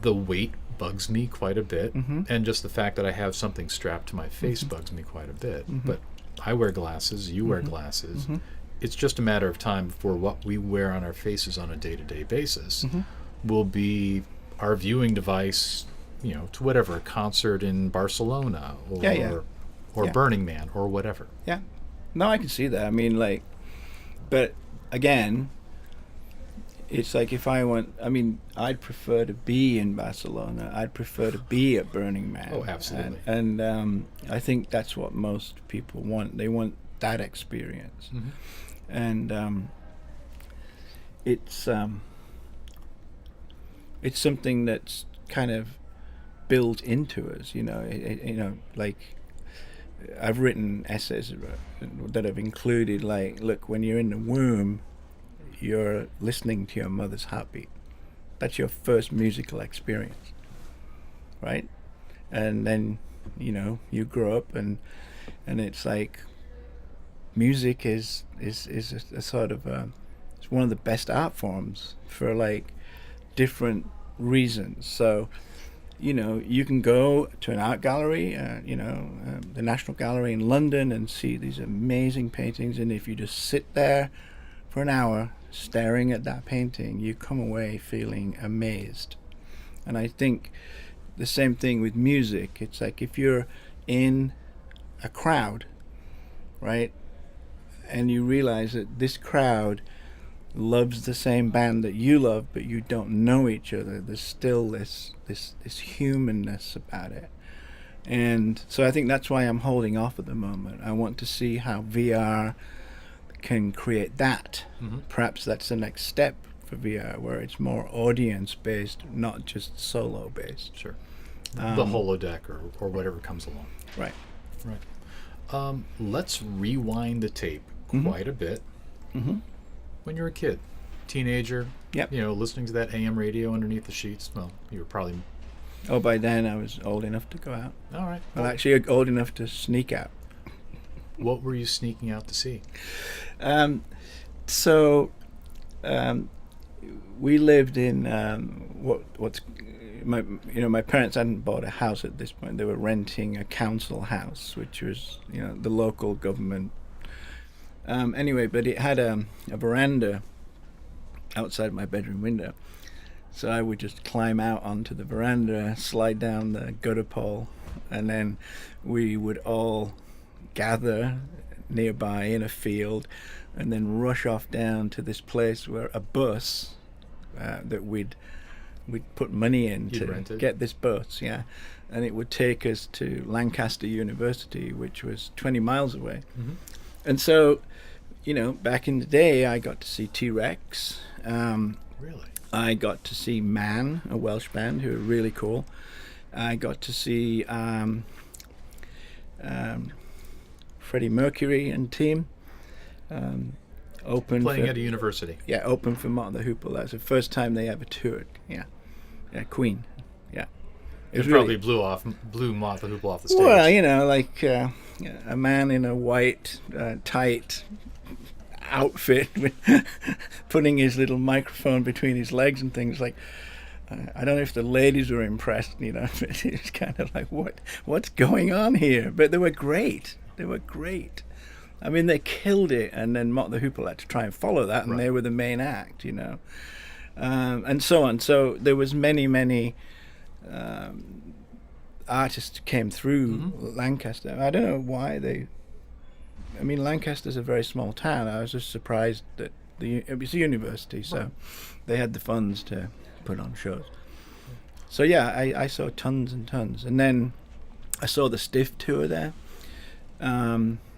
The weight bugs me quite a bit, Mm-hmm. and just the fact that I have something strapped to my face bugs me quite a bit. But I wear glasses, you wear glasses. Mm-hmm. It's just a matter of time before what we wear on our faces on a day-to-day basis will be our viewing device, to whatever, a concert in Barcelona or Burning Man or whatever. Yeah. No, I can see that. I mean, but again, it's like if I went, I'd prefer to be in Barcelona. I'd prefer to be at Burning Man. Oh, absolutely. And I think that's what most people want. They want that experience. Mm-hmm. And it's something that's kind of built into us, like I've written essays that have included, look, when you're in the womb, you're listening to your mother's heartbeat. That's your first musical experience, right? And then, you grow up and it's like music is a sort of it's one of the best art forms for different reasons. So you can go to an art gallery, the National Gallery in London, and see these amazing paintings, and if you just sit there for an hour staring at that painting, you come away feeling amazed. And I think the same thing with music. It's like if you're in a crowd, right, and you realize that this crowd loves the same band that you love, but you don't know each other, there's still this humanness about it. And so I think that's why I'm holding off at the moment. I want to see how VR can create that. Mm-hmm. Perhaps that's the next step for VR, where it's more audience based, not just solo based. Sure. The holodeck or whatever comes along. Right. Let's rewind the tape quite a bit. Mm-hmm. When you were a kid, teenager, Yep. Listening to that AM radio underneath the sheets. Well, you were probably... Oh, by then I was old enough to go out. All right. Well, actually old enough to sneak out. What were you sneaking out to see? We lived in my parents hadn't bought a house at this point. They were renting a council house, which was the local government. Anyway, but it had a veranda outside my bedroom window, so I would just climb out onto the veranda, slide down the gutter pole, and then we would all gather nearby in a field and then rush off down to this place where a bus that we'd put money in to get this bus, and it would take us to Lancaster University, which was 20 miles away. Mm-hmm. And so, back in the day, I got to see T-Rex. Really? I got to see Man, a Welsh band who were really cool. I got to see Freddie Mercury and team. Playing at a university. Yeah, open for Martin the Hoople. That's the first time they ever toured. Yeah, Queen. Yeah. It probably blew Martin the Hoople off the stage. Well, a man in a white, tight outfit, putting his little microphone between his legs and things. I don't know if the ladies were impressed, but it's kind of like, what's going on here? But they were great. They killed it, and then Martin the Hoople had to try and follow that, and Right. They were the main act, and so on. So there was many artists came through Lancaster. I don't know why Lancaster's a very small town. I was just surprised that it was a university, so they had the funds to put on shows. So yeah, I saw tons and tons. And then I saw the Stiff tour there.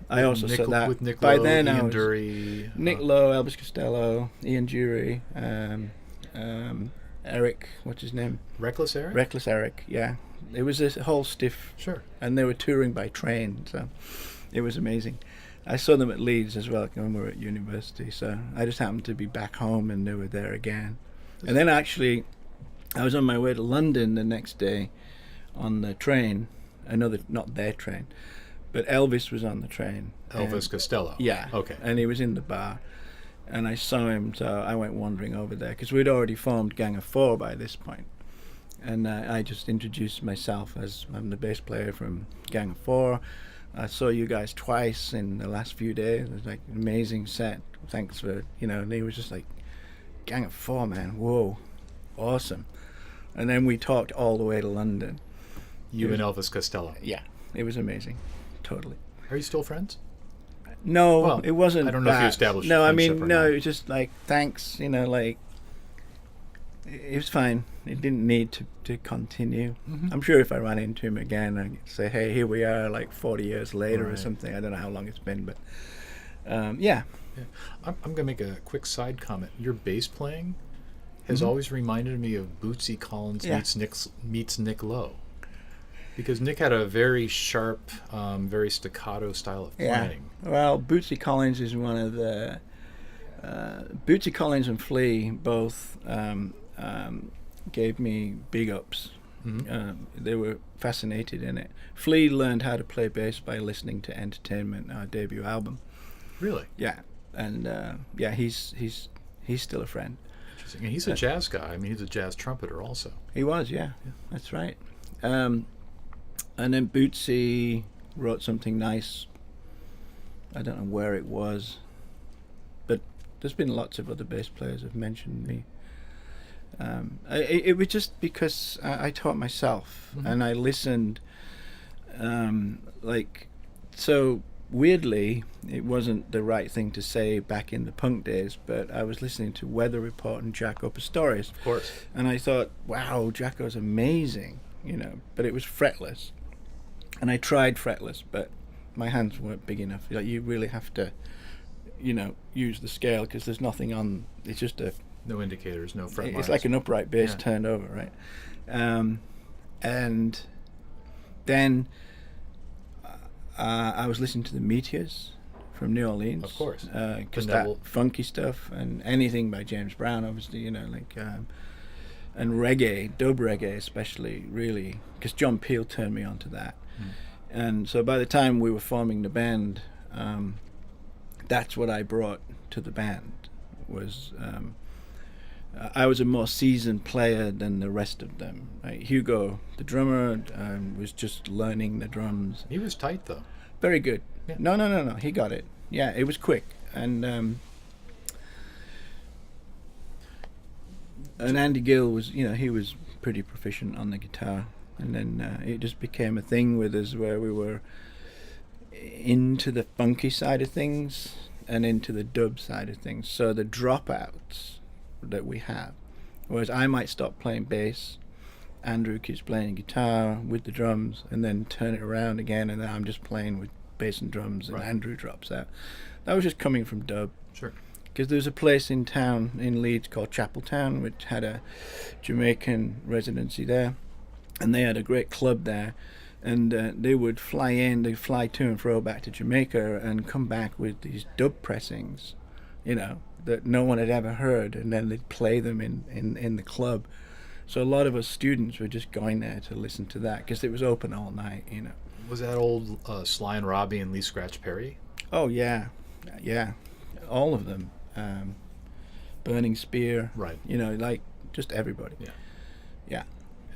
I also saw that. With Nick By Lowe, then, Ian Dury. Nick Lowe, Elvis Costello, Ian Dury, Eric, what's his name? Reckless Eric? Reckless Eric, yeah. It was this whole Stiff. Sure. And they were touring by train, so it was amazing. I saw them at Leeds as well when we were at university, so I just happened to be back home and they were there again. And then actually, I was on my way to London the next day on the train, not their train, but Elvis was on the train. Elvis Costello. Yeah. Okay. And he was in the bar, and I saw him, so I went wandering over there, because we'd already formed Gang of Four by this point. And I just introduced myself as I'm the bass player from Gang of Four. I saw you guys twice in the last few days. It was like an amazing set. Thanks for, and he was just like, Gang of Four, man, whoa, awesome. And then we talked all the way to London. You and Elvis Costello. Yeah, it was amazing, totally. Are you still friends? No, well, it wasn't. I don't know if you established. No, I friendship mean, or no, not. it was just like thanks, like it was fine. It didn't need to continue. Mm-hmm. I'm sure if I ran into him again, I'd say, hey, here we are, like 40 years later or Right. something. I don't know how long it's been, but yeah. I'm going to make a quick side comment. Your bass playing has Mhm. always reminded me of Bootsy Collins Yeah. meets Nick Lowe. Because Nick had a very sharp, very staccato style of playing. Well, Bootsy Collins is one of the Bootsy Collins and Flea both gave me big ups. Mm-hmm. They were fascinated in it. Flea learned how to play bass by listening to Entertainment, our debut album. Really? Yeah, and he's still a friend. Interesting. And he's a jazz guy. I mean, he's a jazz trumpeter also. He was, yeah. That's right. And then Bootsy wrote something nice. I don't know where it was, but there's been lots of other bass players have mentioned me. It was just because I taught myself, Mm-hmm. and I listened. So weirdly, it wasn't the right thing to say back in the punk days, but I was listening to Weather Report and Jacko Pastorius. Of course. And I thought, wow, Jacko's amazing, but it was fretless. And I tried fretless, but my hands weren't big enough. Like, you really have to, use the scale, because there's nothing on, it's just No indicators, no fret lines. it's like an upright bass Yeah. turned over, right? And then I was listening to the Meteors from New Orleans. Of course. Because The that Neville- funky stuff, and anything by James Brown, obviously, and reggae, dub reggae especially, really, because John Peel turned me on to that. And so by the time we were forming the band, that's what I brought to the band, was I was a more seasoned player than the rest of them. Hugo, the drummer, was just learning the drums. He was tight, though. Very good. Yeah. No, he got it. Yeah, it was quick. And Andy Gill was, he was pretty proficient on the guitar. And then it just became a thing with us where we were into the funky side of things and into the dub side of things. So the dropouts that we have, whereas I might stop playing bass, Andrew keeps playing guitar with the drums, and then turn it around again, and then I'm just playing with bass and drums, and Right. Andrew drops out. That was just coming from dub. Sure. Because there's a place in town, in Leeds, called Chapeltown, which had a Jamaican residency there, and they had a great club there, and they would they'd fly to and fro back to Jamaica and come back with these dub pressings, that no one had ever heard, and then they'd play them in the club. So a lot of us students were just going there to listen to that, because it was open all night, Was that old Sly and Robbie and Lee Scratch Perry? Oh, yeah, all of them. Burning Spear, Right. like just everybody. Yeah.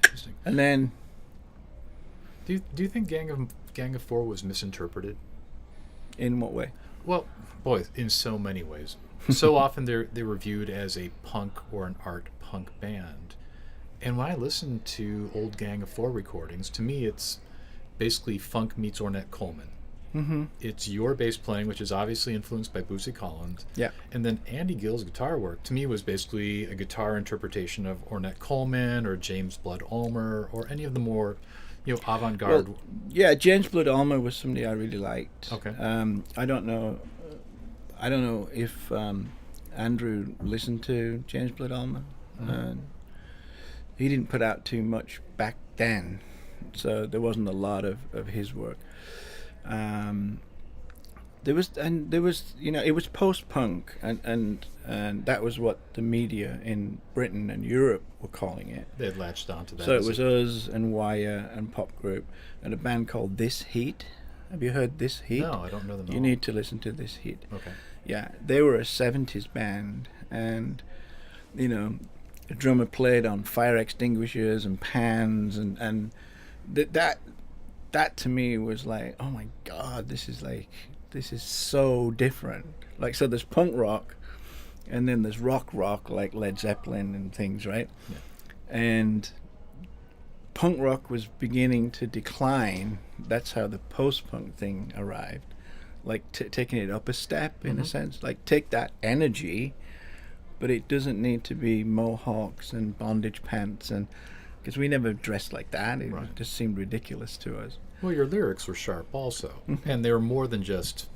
Interesting. And then, Do you think Gang of Four was misinterpreted? in what way? Well, boy, in so many ways. So often they were viewed as a punk or an art punk band. And when I listen to old Gang of Four recordings, to me it's basically funk meets Ornette Coleman. Mm-hmm. It's your bass playing, which is obviously influenced by Bootsy Collins. Yeah. And then Andy Gill's guitar work, to me, was basically a guitar interpretation of Ornette Coleman or James Blood Ulmer or any of the more Avant-garde. Well, yeah, James Blood Ulmer was somebody I really liked. Okay. I don't know if Andrew listened to James Blood Ulmer. He didn't put out too much back then, so there wasn't a lot of his work. There was, it was post-punk, and that was what the media in Britain and Europe were calling it. They had latched onto that. So it was us and Wire and Pop Group and a band called This Heat. Have you heard This Heat? No, I don't know them. You need to listen to This Heat. Okay. Yeah, they were a 70s band, and the drummer played on fire extinguishers and pans, and that to me was like, oh my God, this is so different. Like, so there's punk rock, and then there's rock like Led Zeppelin and things, right? Yeah. And punk rock was beginning to decline. That's how the post-punk thing arrived. Like taking it up a step, in a sense. Like, take that energy, but it doesn't need to be mohawks and bondage pants, and because we never dressed like that. It just seemed ridiculous to us. Well, your lyrics were sharp also, and they were more than just.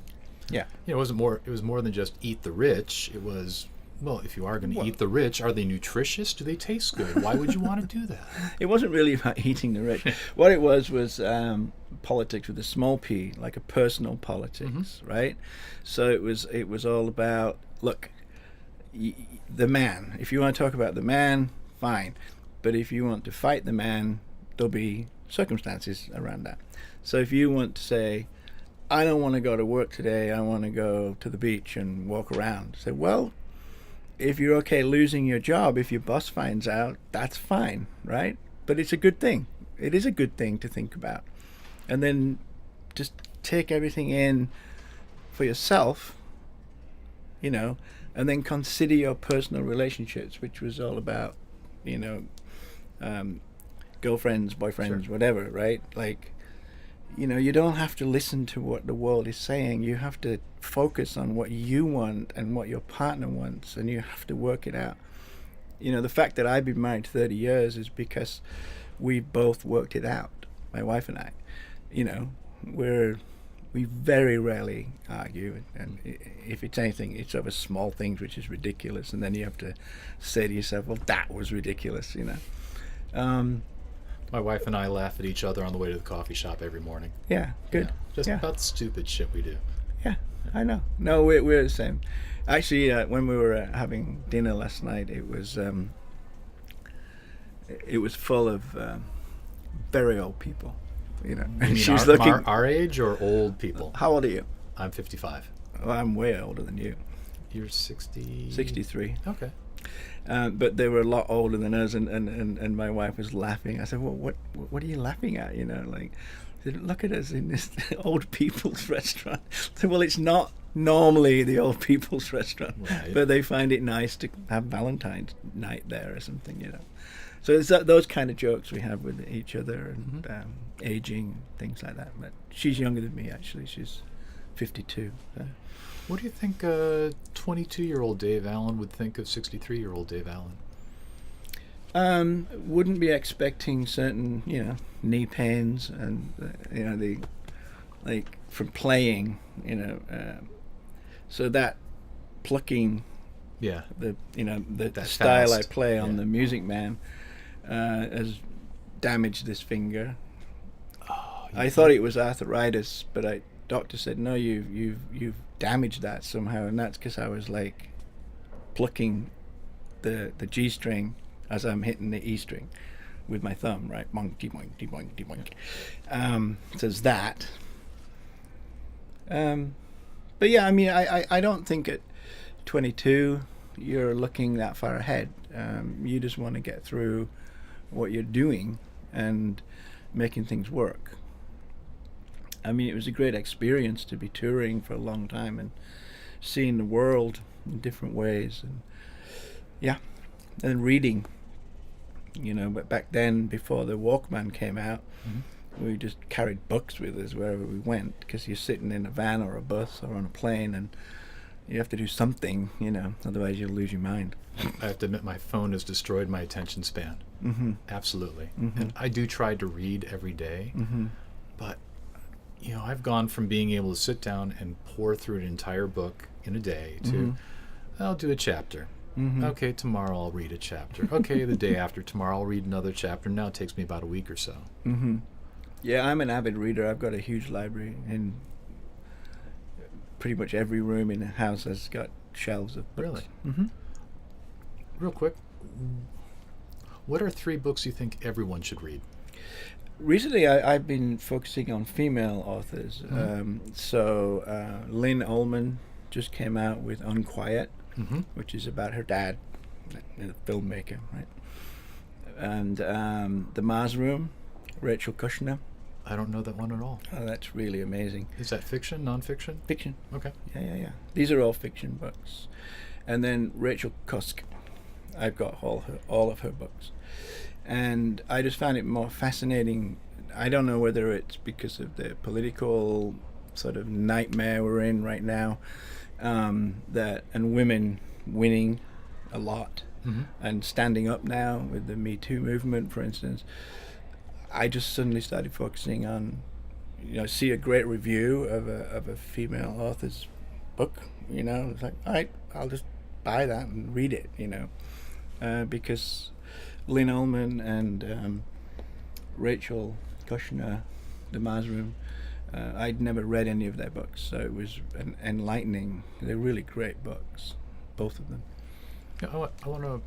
Yeah. It was more than just eat the rich. It was, well, if you are going to eat the rich, are they nutritious? Do they taste good? Why would you want to do that? It wasn't really about eating the rich. What it was politics with a small p, like a personal politics, right? So it was all about, look, the man. If you want to talk about the man, fine. But if you want to fight the man, there'll be circumstances around that. So if you want to say, I don't want to go to work today, I want to go to the beach and walk around. Say, well, if you're okay losing your job, if your boss finds out, that's fine, right? But it's a good thing. It is a good thing to think about. And then just take everything in for yourself, and then consider your personal relationships, which was all about, girlfriends, boyfriends, whatever, right? Like, you don't have to listen to what the world is saying. You have to focus on what you want and what your partner wants, and you have to work it out. The fact that I've been married 30 years is because we both worked it out, my wife and I. We very rarely argue, and if it's anything, it's over small things, which is ridiculous, and then you have to say to yourself, well, that was ridiculous, My wife and I laugh at each other on the way to the coffee shop every morning. Yeah, good. Just about the stupid shit we do. Yeah, I know. No, we're the same. Actually, when we were having dinner last night, it was full of very old people. And she was looking our age or old people. How old are you? I'm 55. Well, I'm way older than you. You're 60. 63. Okay. But they were a lot older than us, and my wife was laughing. I said, well, what are you laughing at? Like, I said, look at us in this old people's restaurant. I said, well, it's not normally the old people's restaurant, right. But they find it nice to have Valentine's night there or something, So it's those kind of jokes we have with each other, and aging, things like that. But she's younger than me, actually. She's 52. So. What do you think 22-year-old Dave Allen would think of 63-year-old Dave Allen? Wouldn't be expecting certain, knee pains and, from playing, so that plucking, the style fast. I play on the Music Man has damaged this finger. Oh, I thought it was arthritis, but doctor said, no, you've damaged that somehow, and that's because I was like plucking the G string as I'm hitting the E string with my thumb, right? Boink, boink, boink, boink. So it's that. But yeah, I mean, I don't think at 22 you're looking that far ahead. You just want to get through what you're doing and making things work. I mean, it was a great experience to be touring for a long time and seeing the world in different ways, and reading. But back then, before the Walkman came out, we just carried books with us wherever we went, because you're sitting in a van or a bus or on a plane, and You have to do something, otherwise you'll lose your mind. I have to admit, my phone has destroyed my attention span. Mm-hmm. Absolutely. Mm-hmm. And I do try to read every day, Mm-hmm. but I've gone from being able to sit down and pour through an entire book in a day to Mm-hmm. I'll do a chapter. Mm-hmm. Okay, tomorrow I'll read a chapter. Okay, the day after tomorrow I'll read another chapter. Now it takes me about a week or so. Mm-hmm. Yeah, I'm an avid reader. I've got a huge library, and pretty much every room in the house has got shelves of books. Really? Mm-hmm. Real quick, what are 3 books you think everyone should read? Recently, I've been focusing on female authors. Mm-hmm. Lynn Ullman just came out with Unquiet, Mm-hmm. which is about her dad, a filmmaker, right? And The Mars Room, Rachel Kushner. I don't know that one at all. Oh, that's really amazing. Is that fiction, nonfiction? Fiction. Okay. Yeah. These are all fiction books. And then Rachel Cusk. I've got all of her books. And I just found it more fascinating. I don't know whether it's because of the political sort of nightmare we're in right now, and women winning a lot, Mm-hmm. and standing up now with the Me Too movement, for instance. I just suddenly started focusing on, see a great review of a female author's book. It's like, all right, I'll just buy that and read it. Because Lynn Ullman and Rachel Kushner, The Mars Room, I'd never read any of their books, so it was enlightening. They're really great books, both of them. Yeah, I want to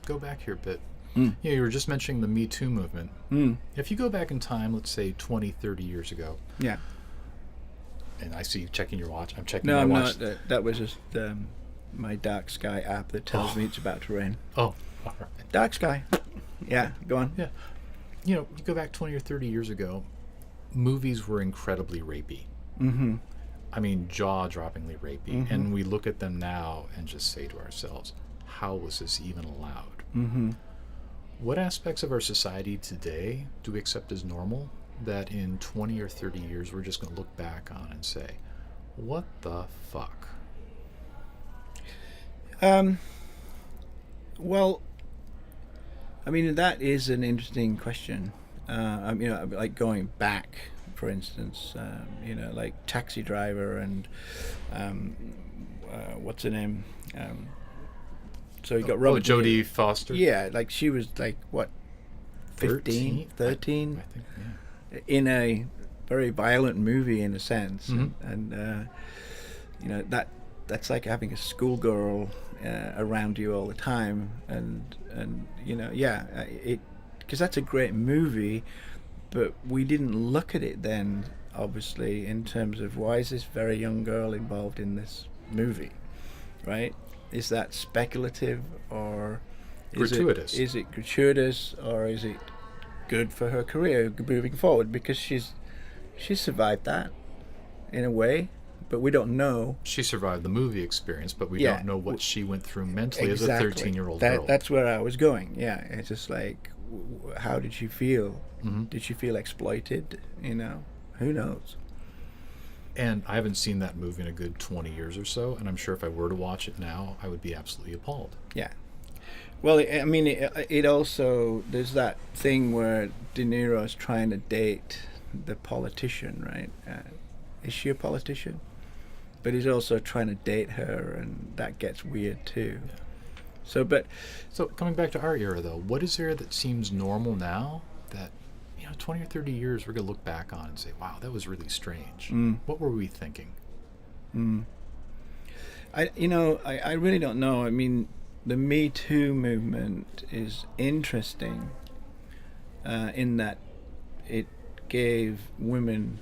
go back here a bit. Mm. You were just mentioning the Me Too movement. Mm. If you go back in time, let's say 20, 30 years ago, Yeah. and I see you checking your watch. I'm checking No, my I'm watch. not. That was just my Dark Sky app that tells me it's about to rain. Oh, all right. Dark Sky. Yeah, go on. Yeah. You go back 20 or 30 years ago, movies were incredibly rapey. Mm-hmm. I mean, jaw-droppingly rapey. Mm-hmm. And we look at them now and just say to ourselves, how was this even allowed? Mm-hmm. What aspects of our society today do we accept as normal that in 20 or 30 years we're just going to look back on and say, what the fuck? Well, I mean, that is an interesting question. Like going back, for instance, like Taxi Driver and what's her name? So you got Robert. Jodie Foster? Yeah, like she was like, what, 15, 13? I think, yeah. In a very violent movie, in a sense. Mm-hmm. And that's like having a schoolgirl around you all the time, and because that's a great movie, but we didn't look at it then, obviously, in terms of why is this very young girl involved in this movie, right? Is that speculative, or gratuitous? Is it gratuitous, or is it good for her career moving forward? Because she's survived that in a way, but we don't know. She survived the movie experience, but we don't know what she went through mentally as a 13-year-old girl. That's where I was going. Yeah, it's just like, how did she feel? Mm-hmm. Did she feel exploited? Who knows? And I haven't seen that movie in a good 20 years or so, and I'm sure if I were to watch it now, I would be absolutely appalled. Yeah. Well, I mean, it also, there's that thing where De Niro's trying to date the politician, right? Is she a politician? But he's also trying to date her, and that gets weird too. Yeah. So coming back to our era, though, what is there that seems normal now that 20 or 30 years we're going to look back on and say, wow, that was really strange. What were we thinking? I really don't know. I mean, the Me Too movement is interesting in that it gave women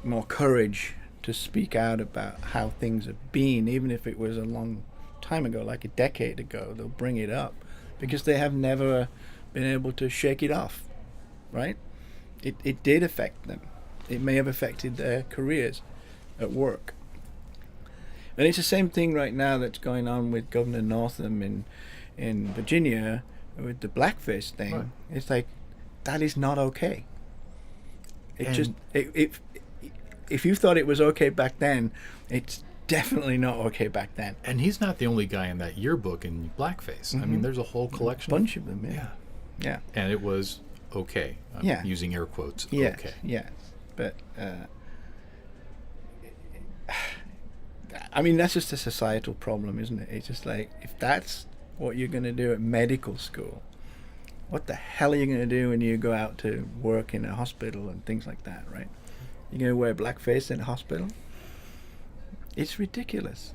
more courage to speak out about how things have been, even if it was a long time ago, like a decade ago. They'll bring it up because they have never been able to shake it off, right? It did affect them. It may have affected their careers at work. And it's the same thing right now that's going on with Governor Northam in Virginia with the blackface thing. Right. It's like, that is not okay. If you thought it was okay back then, it's definitely not okay back then. And he's not the only guy in that yearbook in blackface. I mean, there's a whole collection. A bunch of them, yeah. Yeah. And it was okay. I'm using air quotes. Yes, okay. Yes. But, I mean, that's just a societal problem, isn't it? It's just like, if that's what you're going to do at medical school, what the hell are you going to do when you go out to work in a hospital and things like that, right? You're going to wear blackface in a hospital? It's ridiculous.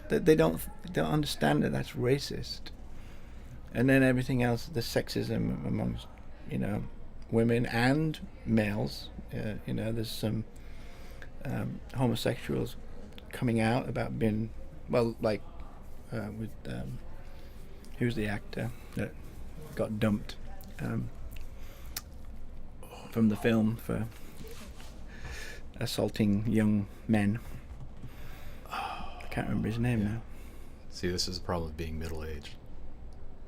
They don't understand that that's racist. And then everything else, the sexism amongst, women and males. There's some homosexuals coming out about being, with who's the actor that got dumped from the film for assaulting young men. I can't remember his name now. See, this is the problem with being middle-aged.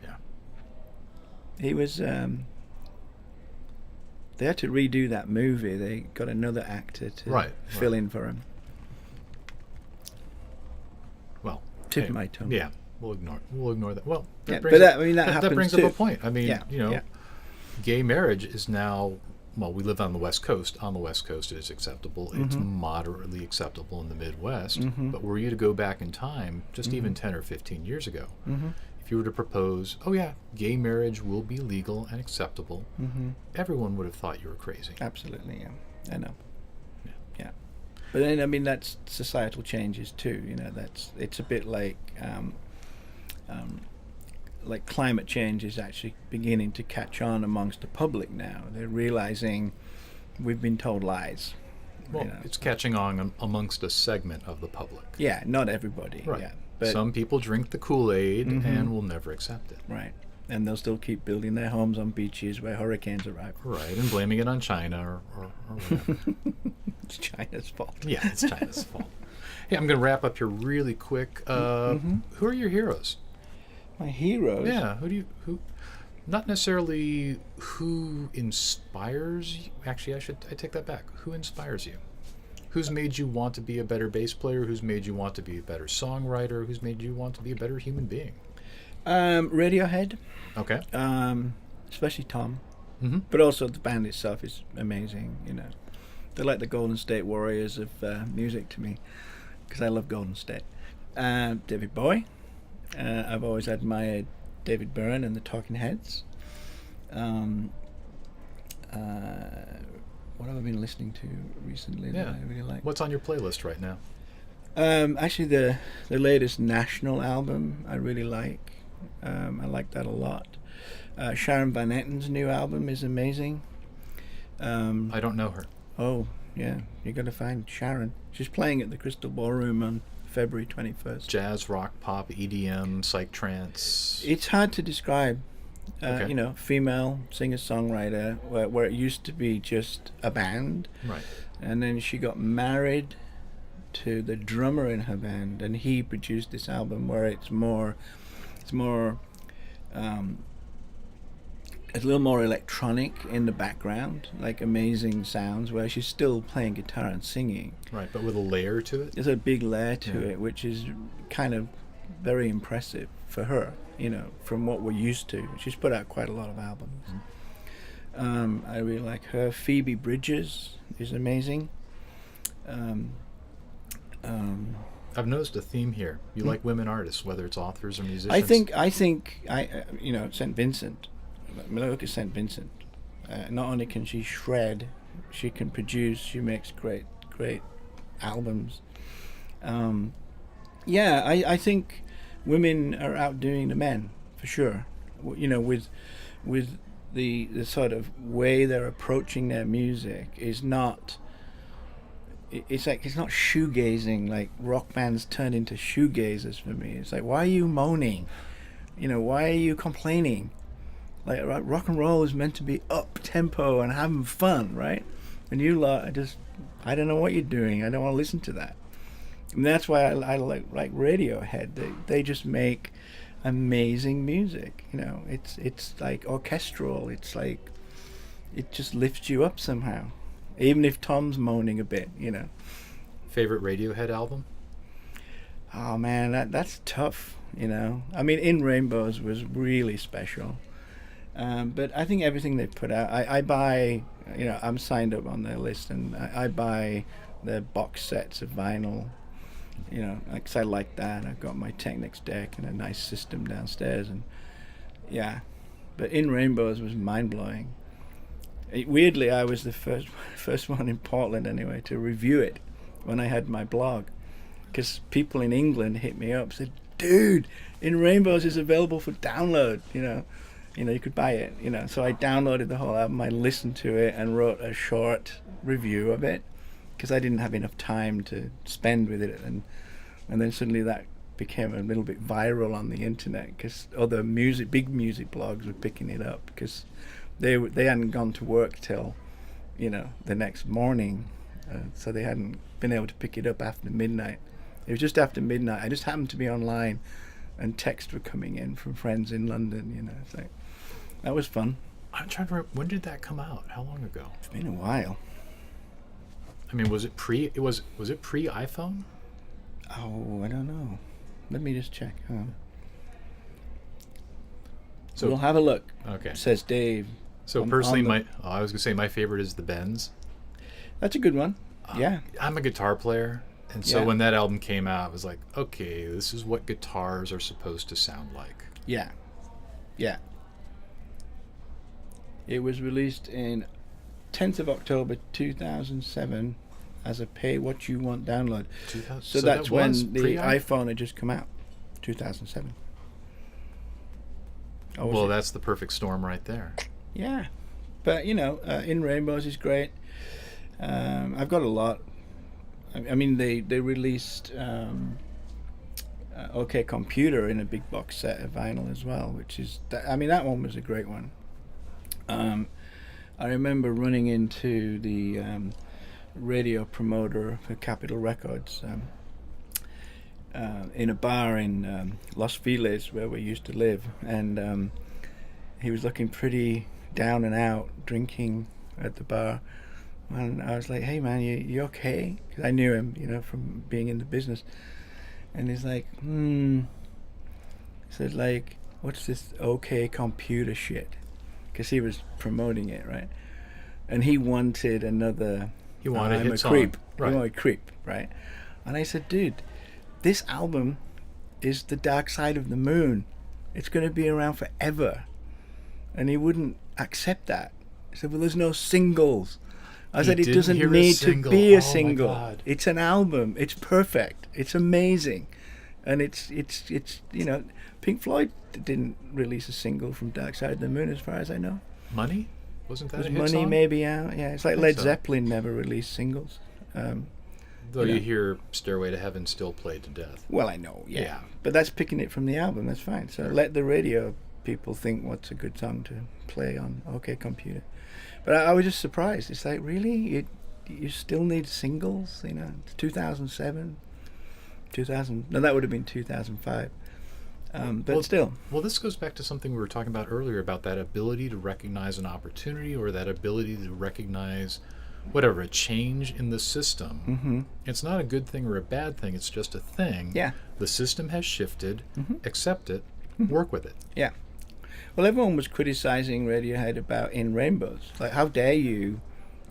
Yeah. He was... they had to redo that movie. They got another actor to fill in for him. Well, tip of my tongue. Yeah, we'll ignore that. Well, that happens brings too. up a point. I mean, gay marriage is now. Well, we live on the West Coast. On the West Coast, it is acceptable. It's moderately acceptable in the Midwest. But were you to go back in time, just even 10 or 15 years ago, if you were to propose, gay marriage will be legal and acceptable, everyone would have thought you were crazy. Absolutely, yeah. I know. Yeah. But then, I mean, that's societal changes too. It's a bit like climate change is actually beginning to catch on amongst the public now. They're realizing we've been told lies. Well, it's catching on amongst a segment of the public. Yeah, not everybody. Right. Yeah, but some people drink the Kool-Aid and will never accept it. Right. And they'll still keep building their homes on beaches where hurricanes arrive. Right, and blaming it on China or whatever. It's China's fault. Yeah, it's China's fault. Hey, I'm going to wrap up here really quick. Who are your heroes? My heroes? Yeah, who not necessarily who inspires you. Actually, I take that back. Who inspires you? Who's made you want to be a better bass player? Who's made you want to be a better songwriter? Who's made you want to be a better human being? Radiohead. Okay. Especially Tom. But also the band itself is amazing, They're like the Golden State Warriors of music to me, because I love Golden State. David Bowie. I've always admired David Byrne and the Talking Heads. What have I been listening to recently that I really like? What's on your playlist right now? Actually, the latest National album I really like. I like that a lot. Sharon Van Etten's new album is amazing. I don't know her. Oh, yeah. You got to find Sharon. She's playing at the Crystal Ballroom on February 21st. Jazz, rock, pop, EDM, psych trance. It's hard to describe. Okay. Female singer-songwriter, where it used to be just a band. Right. And then she got married to the drummer in her band, and he produced this album where it's a little more electronic in the background, like amazing sounds, where she's still playing guitar and singing. Right, but with a layer to it? There's a big layer to it, which is kind of very impressive for her, from what we're used to. She's put out quite a lot of albums. I really like her. Phoebe Bridgers is amazing. I've noticed a theme here. You like women artists, whether it's authors or musicians. I think St. Vincent. Look at St. Vincent. Not only can she shred, she can produce. She makes great albums. I think women are outdoing the men for sure. With the sort of way they're approaching their music is not. It's not shoegazing like rock bands turn into shoegazers for me. It's like, why are you moaning? Why are you complaining? Like, rock and roll is meant to be up tempo and having fun, right? And you lot I don't know what you're doing. I don't want to listen to that. And that's why I like Radiohead. They just make amazing music. It's like orchestral. It's like it just lifts you up somehow, even if Tom's moaning a bit. Favorite Radiohead album? Oh man, that's tough. I mean, In Rainbows was really special. But I think everything they put out, I buy. I'm signed up on their list, and I buy their box sets of vinyl. Because I like that. I've got my Technics deck and a nice system downstairs, and yeah. But In Rainbows was mind blowing. Weirdly, I was the first one in Portland anyway to review it when I had my blog, because people in England hit me up, said, "Dude, In Rainbows is available for download." You could buy it. So I downloaded the whole album. I listened to it and wrote a short review of it, because I didn't have enough time to spend with it, and then suddenly that became a little bit viral on the internet, because other big music blogs were picking it up, because they hadn't gone to work till the next morning, so they hadn't been able to pick it up after midnight. It was just after midnight. I just happened to be online, and texts were coming in from friends in London. So that was fun. I'm trying to remember, when did that come out? How long ago? It's been a while. I mean, was it pre iPhone? Oh, I don't know. Let me just check. So we'll have a look. Okay. Says Dave. So personally, I was gonna say my favorite is the Benz. That's a good one. Yeah. I'm a guitar player, and so Yeah. when that album came out, I was like, okay, this is what guitars are supposed to sound like. Yeah. Yeah. It was released in 10th of October 2007 as a pay what you want download. So that's when the iPhone had just come out, 2007. Well, that's the perfect storm right there. Yeah. But, In Rainbows is great. I've got a lot. I mean, they released OK Computer in a big box set of vinyl as well, which is, that one was a great one. I remember running into the radio promoter for Capitol Records in a bar in Los Feliz, where we used to live, and he was looking pretty down and out, drinking at the bar, and I was like, "Hey man, you okay?" Because I knew him, from being in the business, and he's like, He said, like, "What's this OK Computer shit?" Because he was promoting it, right? And he wanted another. He wanted I'm a hit creep. song. Right. He wanted creep, right? And I said, "Dude, this album is The Dark Side of the Moon. It's going to be around forever." And he wouldn't accept that. He said, "Well, there's no singles." I said, "It doesn't need to be a single. It's an album. It's perfect. It's amazing." And it's Pink Floyd didn't release a single from Dark Side of the Moon, as far as I know. Money? Wasn't that a hit Money song? maybe out? Yeah, it's like Led Zeppelin never released singles. Though you hear Stairway to Heaven still played to death. Well, I know, yeah. But that's picking it from the album. That's fine. So let the radio people think what's a good song to play on OK Computer. But I was just surprised. It's like, really? You still need singles? It's 2007, 2000. No, that would have been 2005. But still. Well, this goes back to something we were talking about earlier about that ability to recognize an opportunity, or that ability to recognize a change in the system. Mm-hmm. It's not a good thing or a bad thing. It's just a thing. Yeah. The system has shifted. Mm-hmm. Accept it. Mm-hmm. Work with it. Yeah. Well, everyone was criticizing Radiohead about In Rainbows. Like, how dare you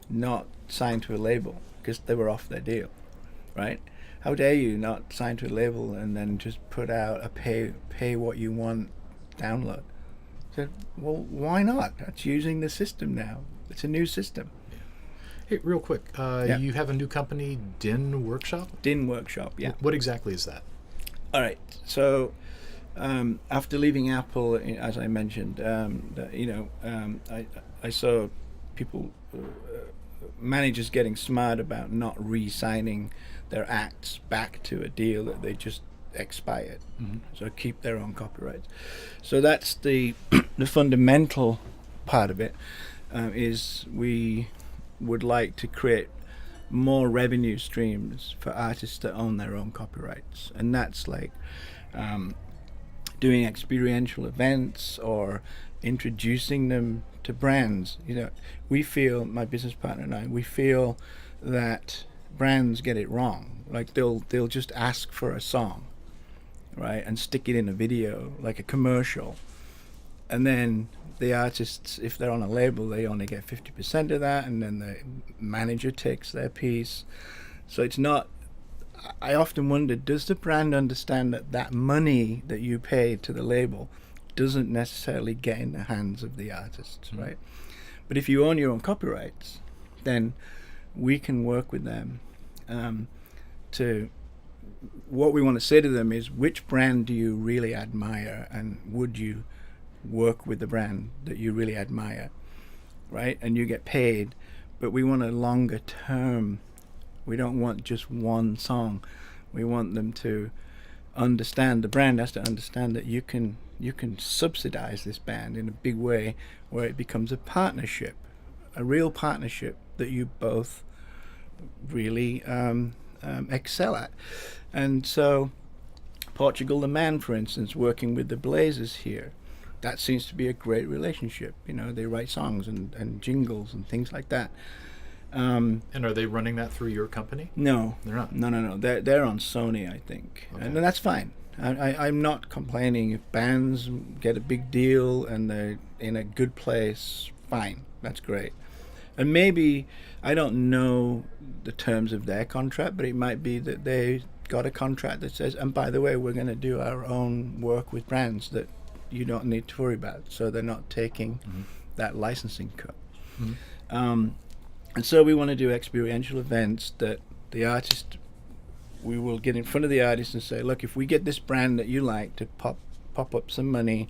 not sign to a label? Because they were off their deal, right? How dare you not sign to a label and then just put out a pay what you want download? I said, well, why not? That's using the system now. It's a new system. Yeah. Hey, real quick, you have a new company, Din Workshop? Din Workshop, yeah. What exactly is that? All right. So after leaving Apple, as I mentioned, I saw people, managers getting smart about not re-signing their acts back to a deal that they just expired. Mm-hmm. So keep their own copyrights. So that's the fundamental part of it. Is we would like to create more revenue streams for artists that own their own copyrights, and that's like doing experiential events or introducing them to brands. We feel, my business partner and I, we feel that brands get it wrong. Like they'll just ask for a song, right, and stick it in a video like a commercial, and then the artists, if they're on a label, they only get 50% of that, and then the manager takes their piece. So it's not. I often wonder, does the brand understand that that money that you pay to the label doesn't necessarily get in the hands of the artists, Mm-hmm. right? But if you own your own copyrights, then we can work with them to. What we want to say to them is, which brand do you really admire, and would you work with the brand that you really admire, right? And you get paid, but we want a longer term. We don't want just one song. We want them to understand, the brand has to understand that you can subsidize this band in a big way, where it becomes a partnership, a real partnership that you both really excel at. And so Portugal the Man, for instance, working with the Blazers here, that seems to be a great relationship. You know, they write songs and jingles and things like that. And are they running that through your company? No, They're not. No. They're on Sony, I think, Okay. and that's fine. I'm not complaining if bands get a big deal and they're in a good place. Fine, that's great. And maybe, I don't know the terms of their contract, but it might be that they got a contract that says, and by the way, we're going to do our own work with brands that you don't need to worry about. So they're not taking that licensing cut. And so we want to do experiential events that the artist, we will get in front of the artist and say, look, if we get this brand that you like to pop up some money,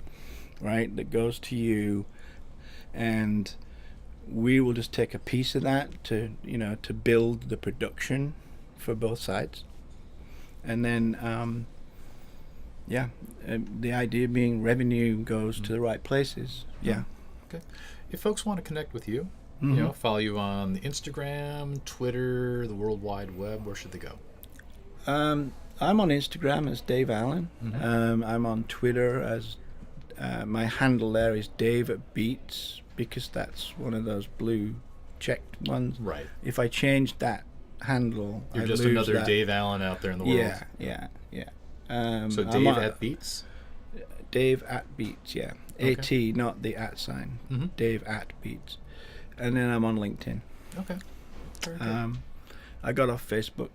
right, that goes to you, and we will just take a piece of that to build the production for both sides. And then the idea being revenue goes to the right places. Yeah. Okay. If folks want to connect with you, you know, follow you on Instagram, Twitter, the World Wide Web, where should they go? I'm on Instagram as Dave Allen. I'm on Twitter as my handle there is Dave at Beats, because that's one of those blue checked ones. Right. If I change that handle, You're I just lose another that. Dave Allen out there in the world. Yeah. So I'm Dave on- at Beats? Dave at Beats, yeah. Okay. AT, not the at sign. Mm-hmm. Dave at Beats. And then I'm on LinkedIn. Okay. Very good. I got off Facebook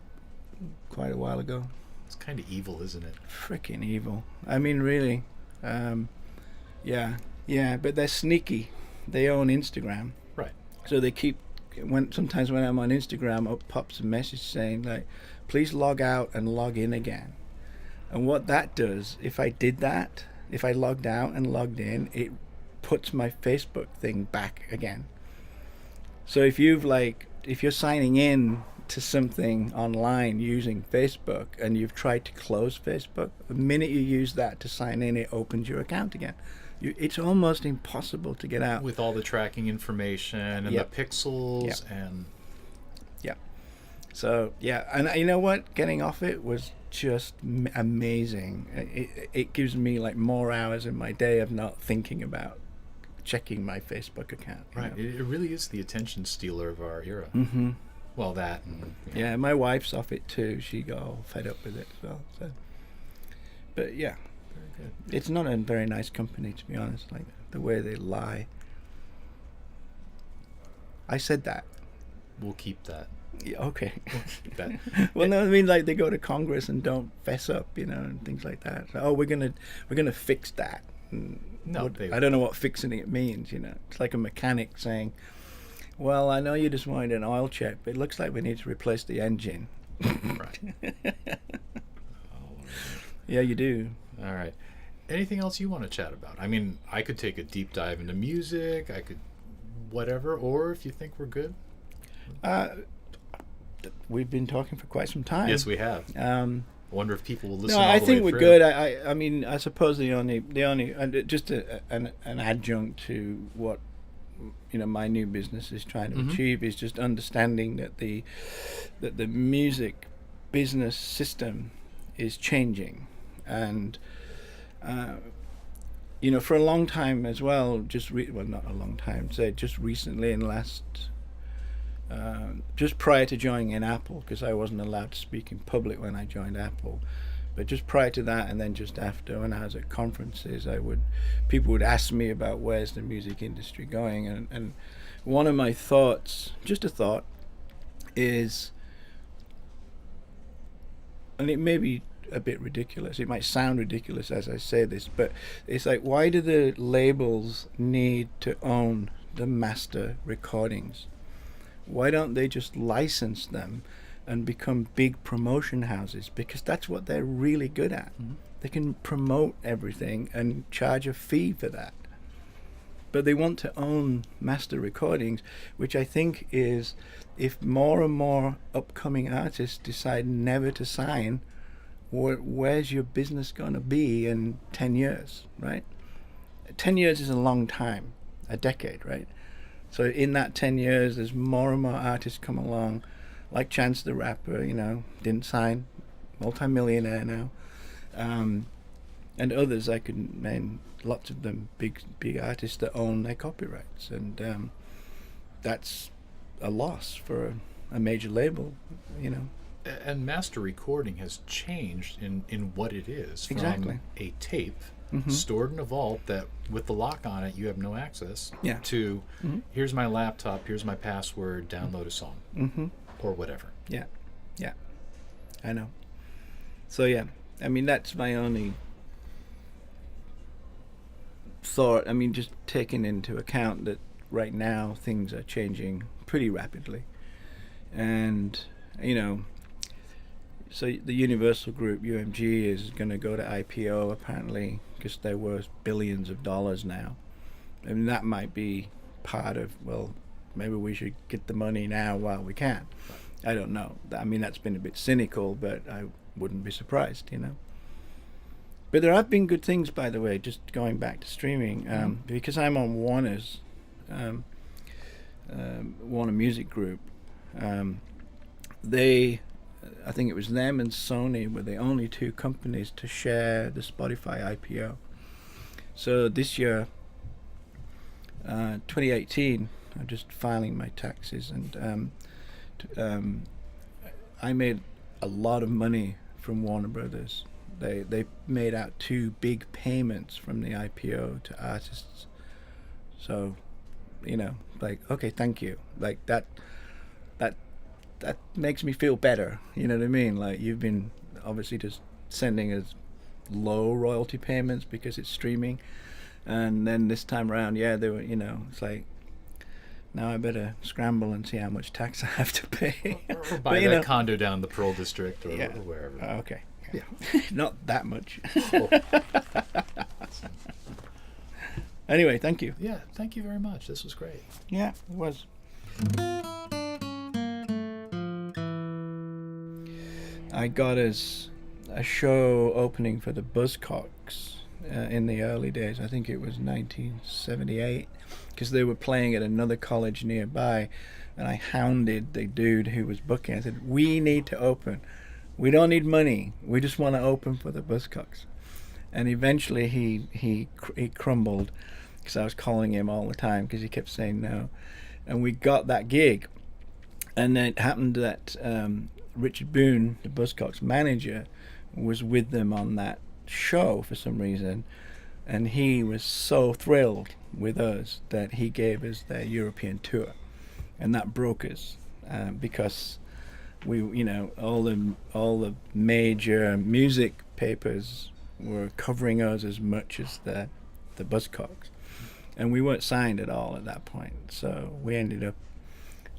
quite a while ago. It's kind of evil, isn't it? Freaking evil. I mean, really. Yeah, but they're sneaky. They own Instagram. Right. So they keep, sometimes when I'm on Instagram, up pops a message saying, like, please log out and log in again. And what that does, if I did that, if I logged out and logged in, it puts my Facebook thing back again. So if you're signing in to something online using Facebook and you've tried to close Facebook, the minute you use that to sign in, it opens your account again. It's almost impossible to get out. With all the tracking information and Yep. the pixels Yep. and... Yeah. So, yeah. And you know what? Getting off it was just amazing. It gives me like more hours in my day of not thinking about checking my Facebook account. you Right. know? It really is the attention stealer of our era. Mm-hmm. Well, that and... Yeah, my wife's off it too. She got all fed up with it as well. So. But yeah, Very good. it's not a very nice company, to be honest. Like the way they lie. I said that. We'll keep that. Yeah, okay. That. Well, no, I mean, like they go to Congress and don't fess up, and things like that. So, we're gonna fix that. And No, I don't know what fixing it means. It's like a mechanic saying, "Well, I know you just wanted an oil check, but it looks like we need to replace the engine." Right. Yeah, you do. All right. Anything else you want to chat about? I mean, I could take a deep dive into music. I could, whatever. Or if you think we're good. We've been talking for quite some time. Yes, we have. I wonder if people will listen. No, all I the think way we're through. good. I mean, I suppose the only just an adjunct to what my new business is trying to achieve is just understanding that the music business system is changing, and for a long time as well, not a long time, say just recently in the last. Just prior to joining in Apple, because I wasn't allowed to speak in public when I joined Apple, But just prior to that, and then just after, when I was at conferences, people would ask me about where's the music industry going, and one of my thoughts, just a thought, is, and it may be a bit ridiculous, it might sound ridiculous as I say this, but it's like, why do the labels need to own the master recordings? Why don't they just license them and become big promotion houses? Because that's what they're really good at. Mm-hmm. They can promote everything and charge a fee for that. But they want to own master recordings, which I think is, if more and more upcoming artists decide never to sign, where's your business going to be in 10 years, right? 10 years is a long time, a decade, right? So in that 10 years, there's more and more artists come along, like Chance the Rapper, didn't sign, multi-millionaire now, and others I could name, lots of them, big artists that own their copyrights, and that's a loss for a major label, And master recording has changed in what it is. Exactly. From a tape mm-hmm. stored in a vault that with the lock on it you have no access, yeah. to mm-hmm. here's my laptop, here's my password, download a song, mm-hmm. or whatever. Yeah, I know. So yeah, I mean, that's my only thought. I mean, just taking into account that right now things are changing pretty rapidly, and so the Universal Group, UMG, is going to go to IPO apparently, because they're worth billions of dollars now. I mean, that might be part of, well, maybe we should get the money now while we can. I don't know. I mean, that's been a bit cynical, but I wouldn't be surprised, But there have been good things, by the way, just going back to streaming, because I'm on Warner's, Warner Music Group. I think it was them and Sony were the only two companies to share the Spotify IPO. So this year, 2018, I'm just filing my taxes, and I made a lot of money from Warner Brothers. They made out 2 big payments from the IPO to artists. So, like, okay, thank you. Like that makes me feel better. You know what I mean? Like, you've been obviously just sending us low royalty payments because it's streaming, and then this time around, they were, it's like, now I better scramble and see how much tax I have to pay. Or buy that condo down the Pearl District or wherever. Okay. Yeah. Not that much. Anyway, thank you. Yeah, thank you very much. This was great. Yeah, it was. I got us a show opening for the Buzzcocks in the early days. I think it was 1978, because they were playing at another college nearby, and I hounded the dude who was booking. I said, we need to open. We don't need money. We just want to open for the Buzzcocks. And eventually he crumbled, because I was calling him all the time because he kept saying no. And we got that gig. And then it happened that Richard Boone, the Buzzcocks manager, was with them on that show for some reason. And he was so thrilled with us that he gave us their European tour. And that broke us, because we, all the major music papers were covering us as much as the Buzzcocks, and we weren't signed at all at that point. So we ended up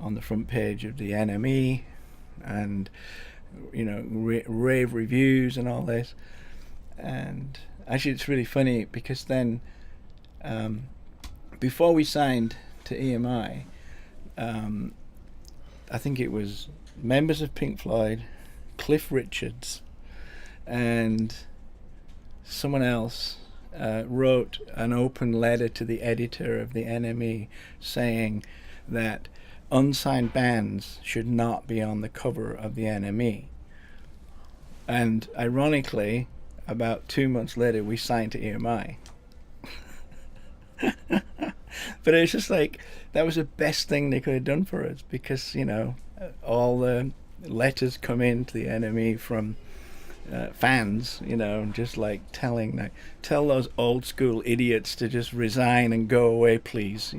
on the front page of the NME, and rave reviews and all this. And actually, it's really funny because then, before we signed to EMI, I think it was members of Pink Floyd, Cliff Richards, and someone else wrote an open letter to the editor of the NME saying that unsigned bands should not be on the cover of the NME. And ironically, about 2 months later, we signed to EMI. But it was just like, that was the best thing they could have done for us, because all the letters come in to the NME from fans, just like tell those old school idiots to just resign and go away, please,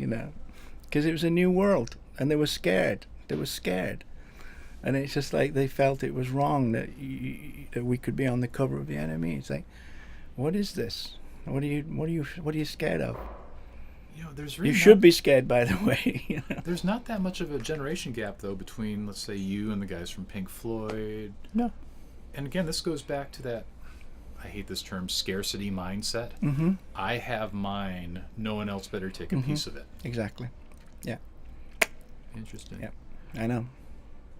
because it was a new world and they were scared. And it's just like they felt it was wrong that we could be on the cover of the NME. It's like, what is this? What are you scared of? There's really you should be scared, by the way. There's not that much of a generation gap, though, between, let's say, you and the guys from Pink Floyd. No. And again, this goes back to that, I hate this term, scarcity mindset. Mm-hmm. I have mine. No one else better take a Mm-hmm. piece of it. Exactly. Yeah. Interesting. Yeah. I know.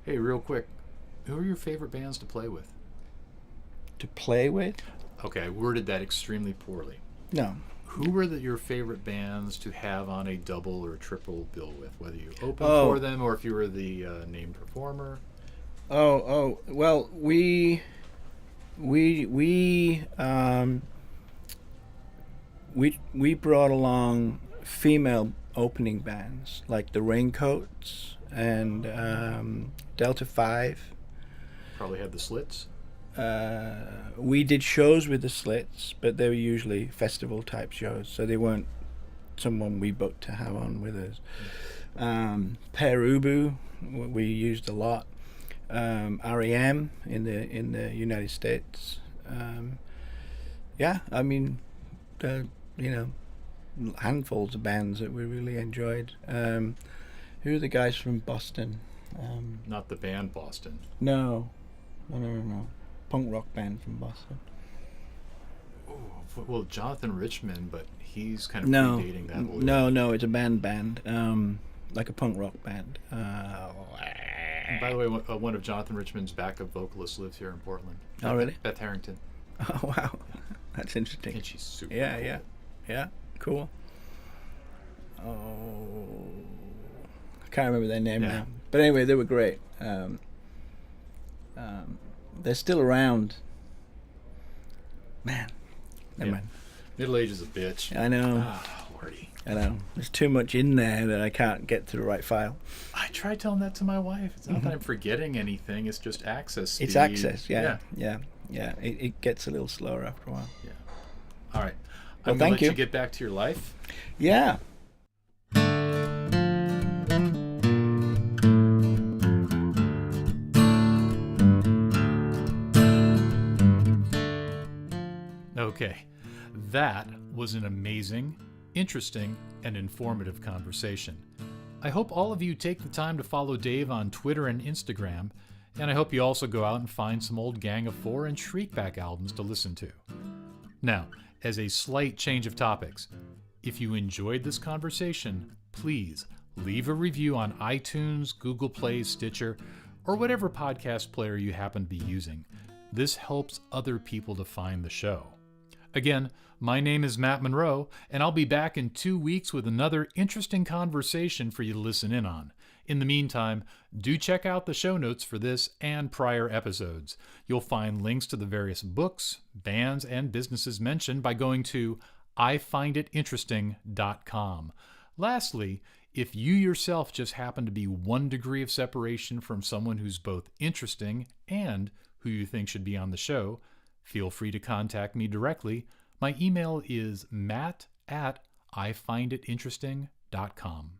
Hey, real quick, who are your favorite bands to play with? To play with? Okay, I worded that extremely poorly. No. Who were your favorite bands to have on a double or triple bill with, whether you opened for them or if you were the named performer? Well, we brought along female opening bands like the Raincoats and Delta 5. Probably had the Slits. We did shows with the Slits, but they were usually festival type shows, so they weren't someone we booked to have on with us. Perubu, we used a lot. REM in the United States. I mean, handfuls of bands that we really enjoyed. Who are the guys from Boston? Not the band Boston. No. Punk rock band from Boston. Oh, well, Jonathan Richman, but he's kind of predating that whole. No, it's a band. Like a punk rock band. And by the way, one of Jonathan Richman's backup vocalists lives here in Portland. Oh, really? Beth Harrington. Oh, wow. That's interesting. And she's super cool. Yeah, cool. Oh, I can't remember their name now. But anyway, they were great. They're still around. Man. Never mind. Middle age is a bitch. I know. Ah, Lordy. I know. There's too much in there that I can't get to the right file. I tried telling that to my wife. It's not that I'm forgetting anything. It's just access speed. It's access, yeah. It gets a little slower after a while. Yeah. All right. Well, I'm going thank to let you. you get back to your life. Yeah. Okay. That was an amazing, interesting, and informative conversation. I hope all of you take the time to follow Dave on Twitter and Instagram, and I hope you also go out and find some old Gang of Four and Shriekback albums to listen to. Now, as a slight change of topics, if you enjoyed this conversation, please leave a review on iTunes, Google Play, Stitcher, or whatever podcast player you happen to be using. This helps other people to find the show. Again, my name is Matt Monroe, and I'll be back in 2 weeks with another interesting conversation for you to listen in on. In the meantime, do check out the show notes for this and prior episodes. You'll find links to the various books, bands, and businesses mentioned by going to ifinditinteresting.com. Lastly, if you yourself just happen to be 1 degree of separation from someone who's both interesting and who you think should be on the show, feel free to contact me directly. My email is matt@ifinditinteresting.com.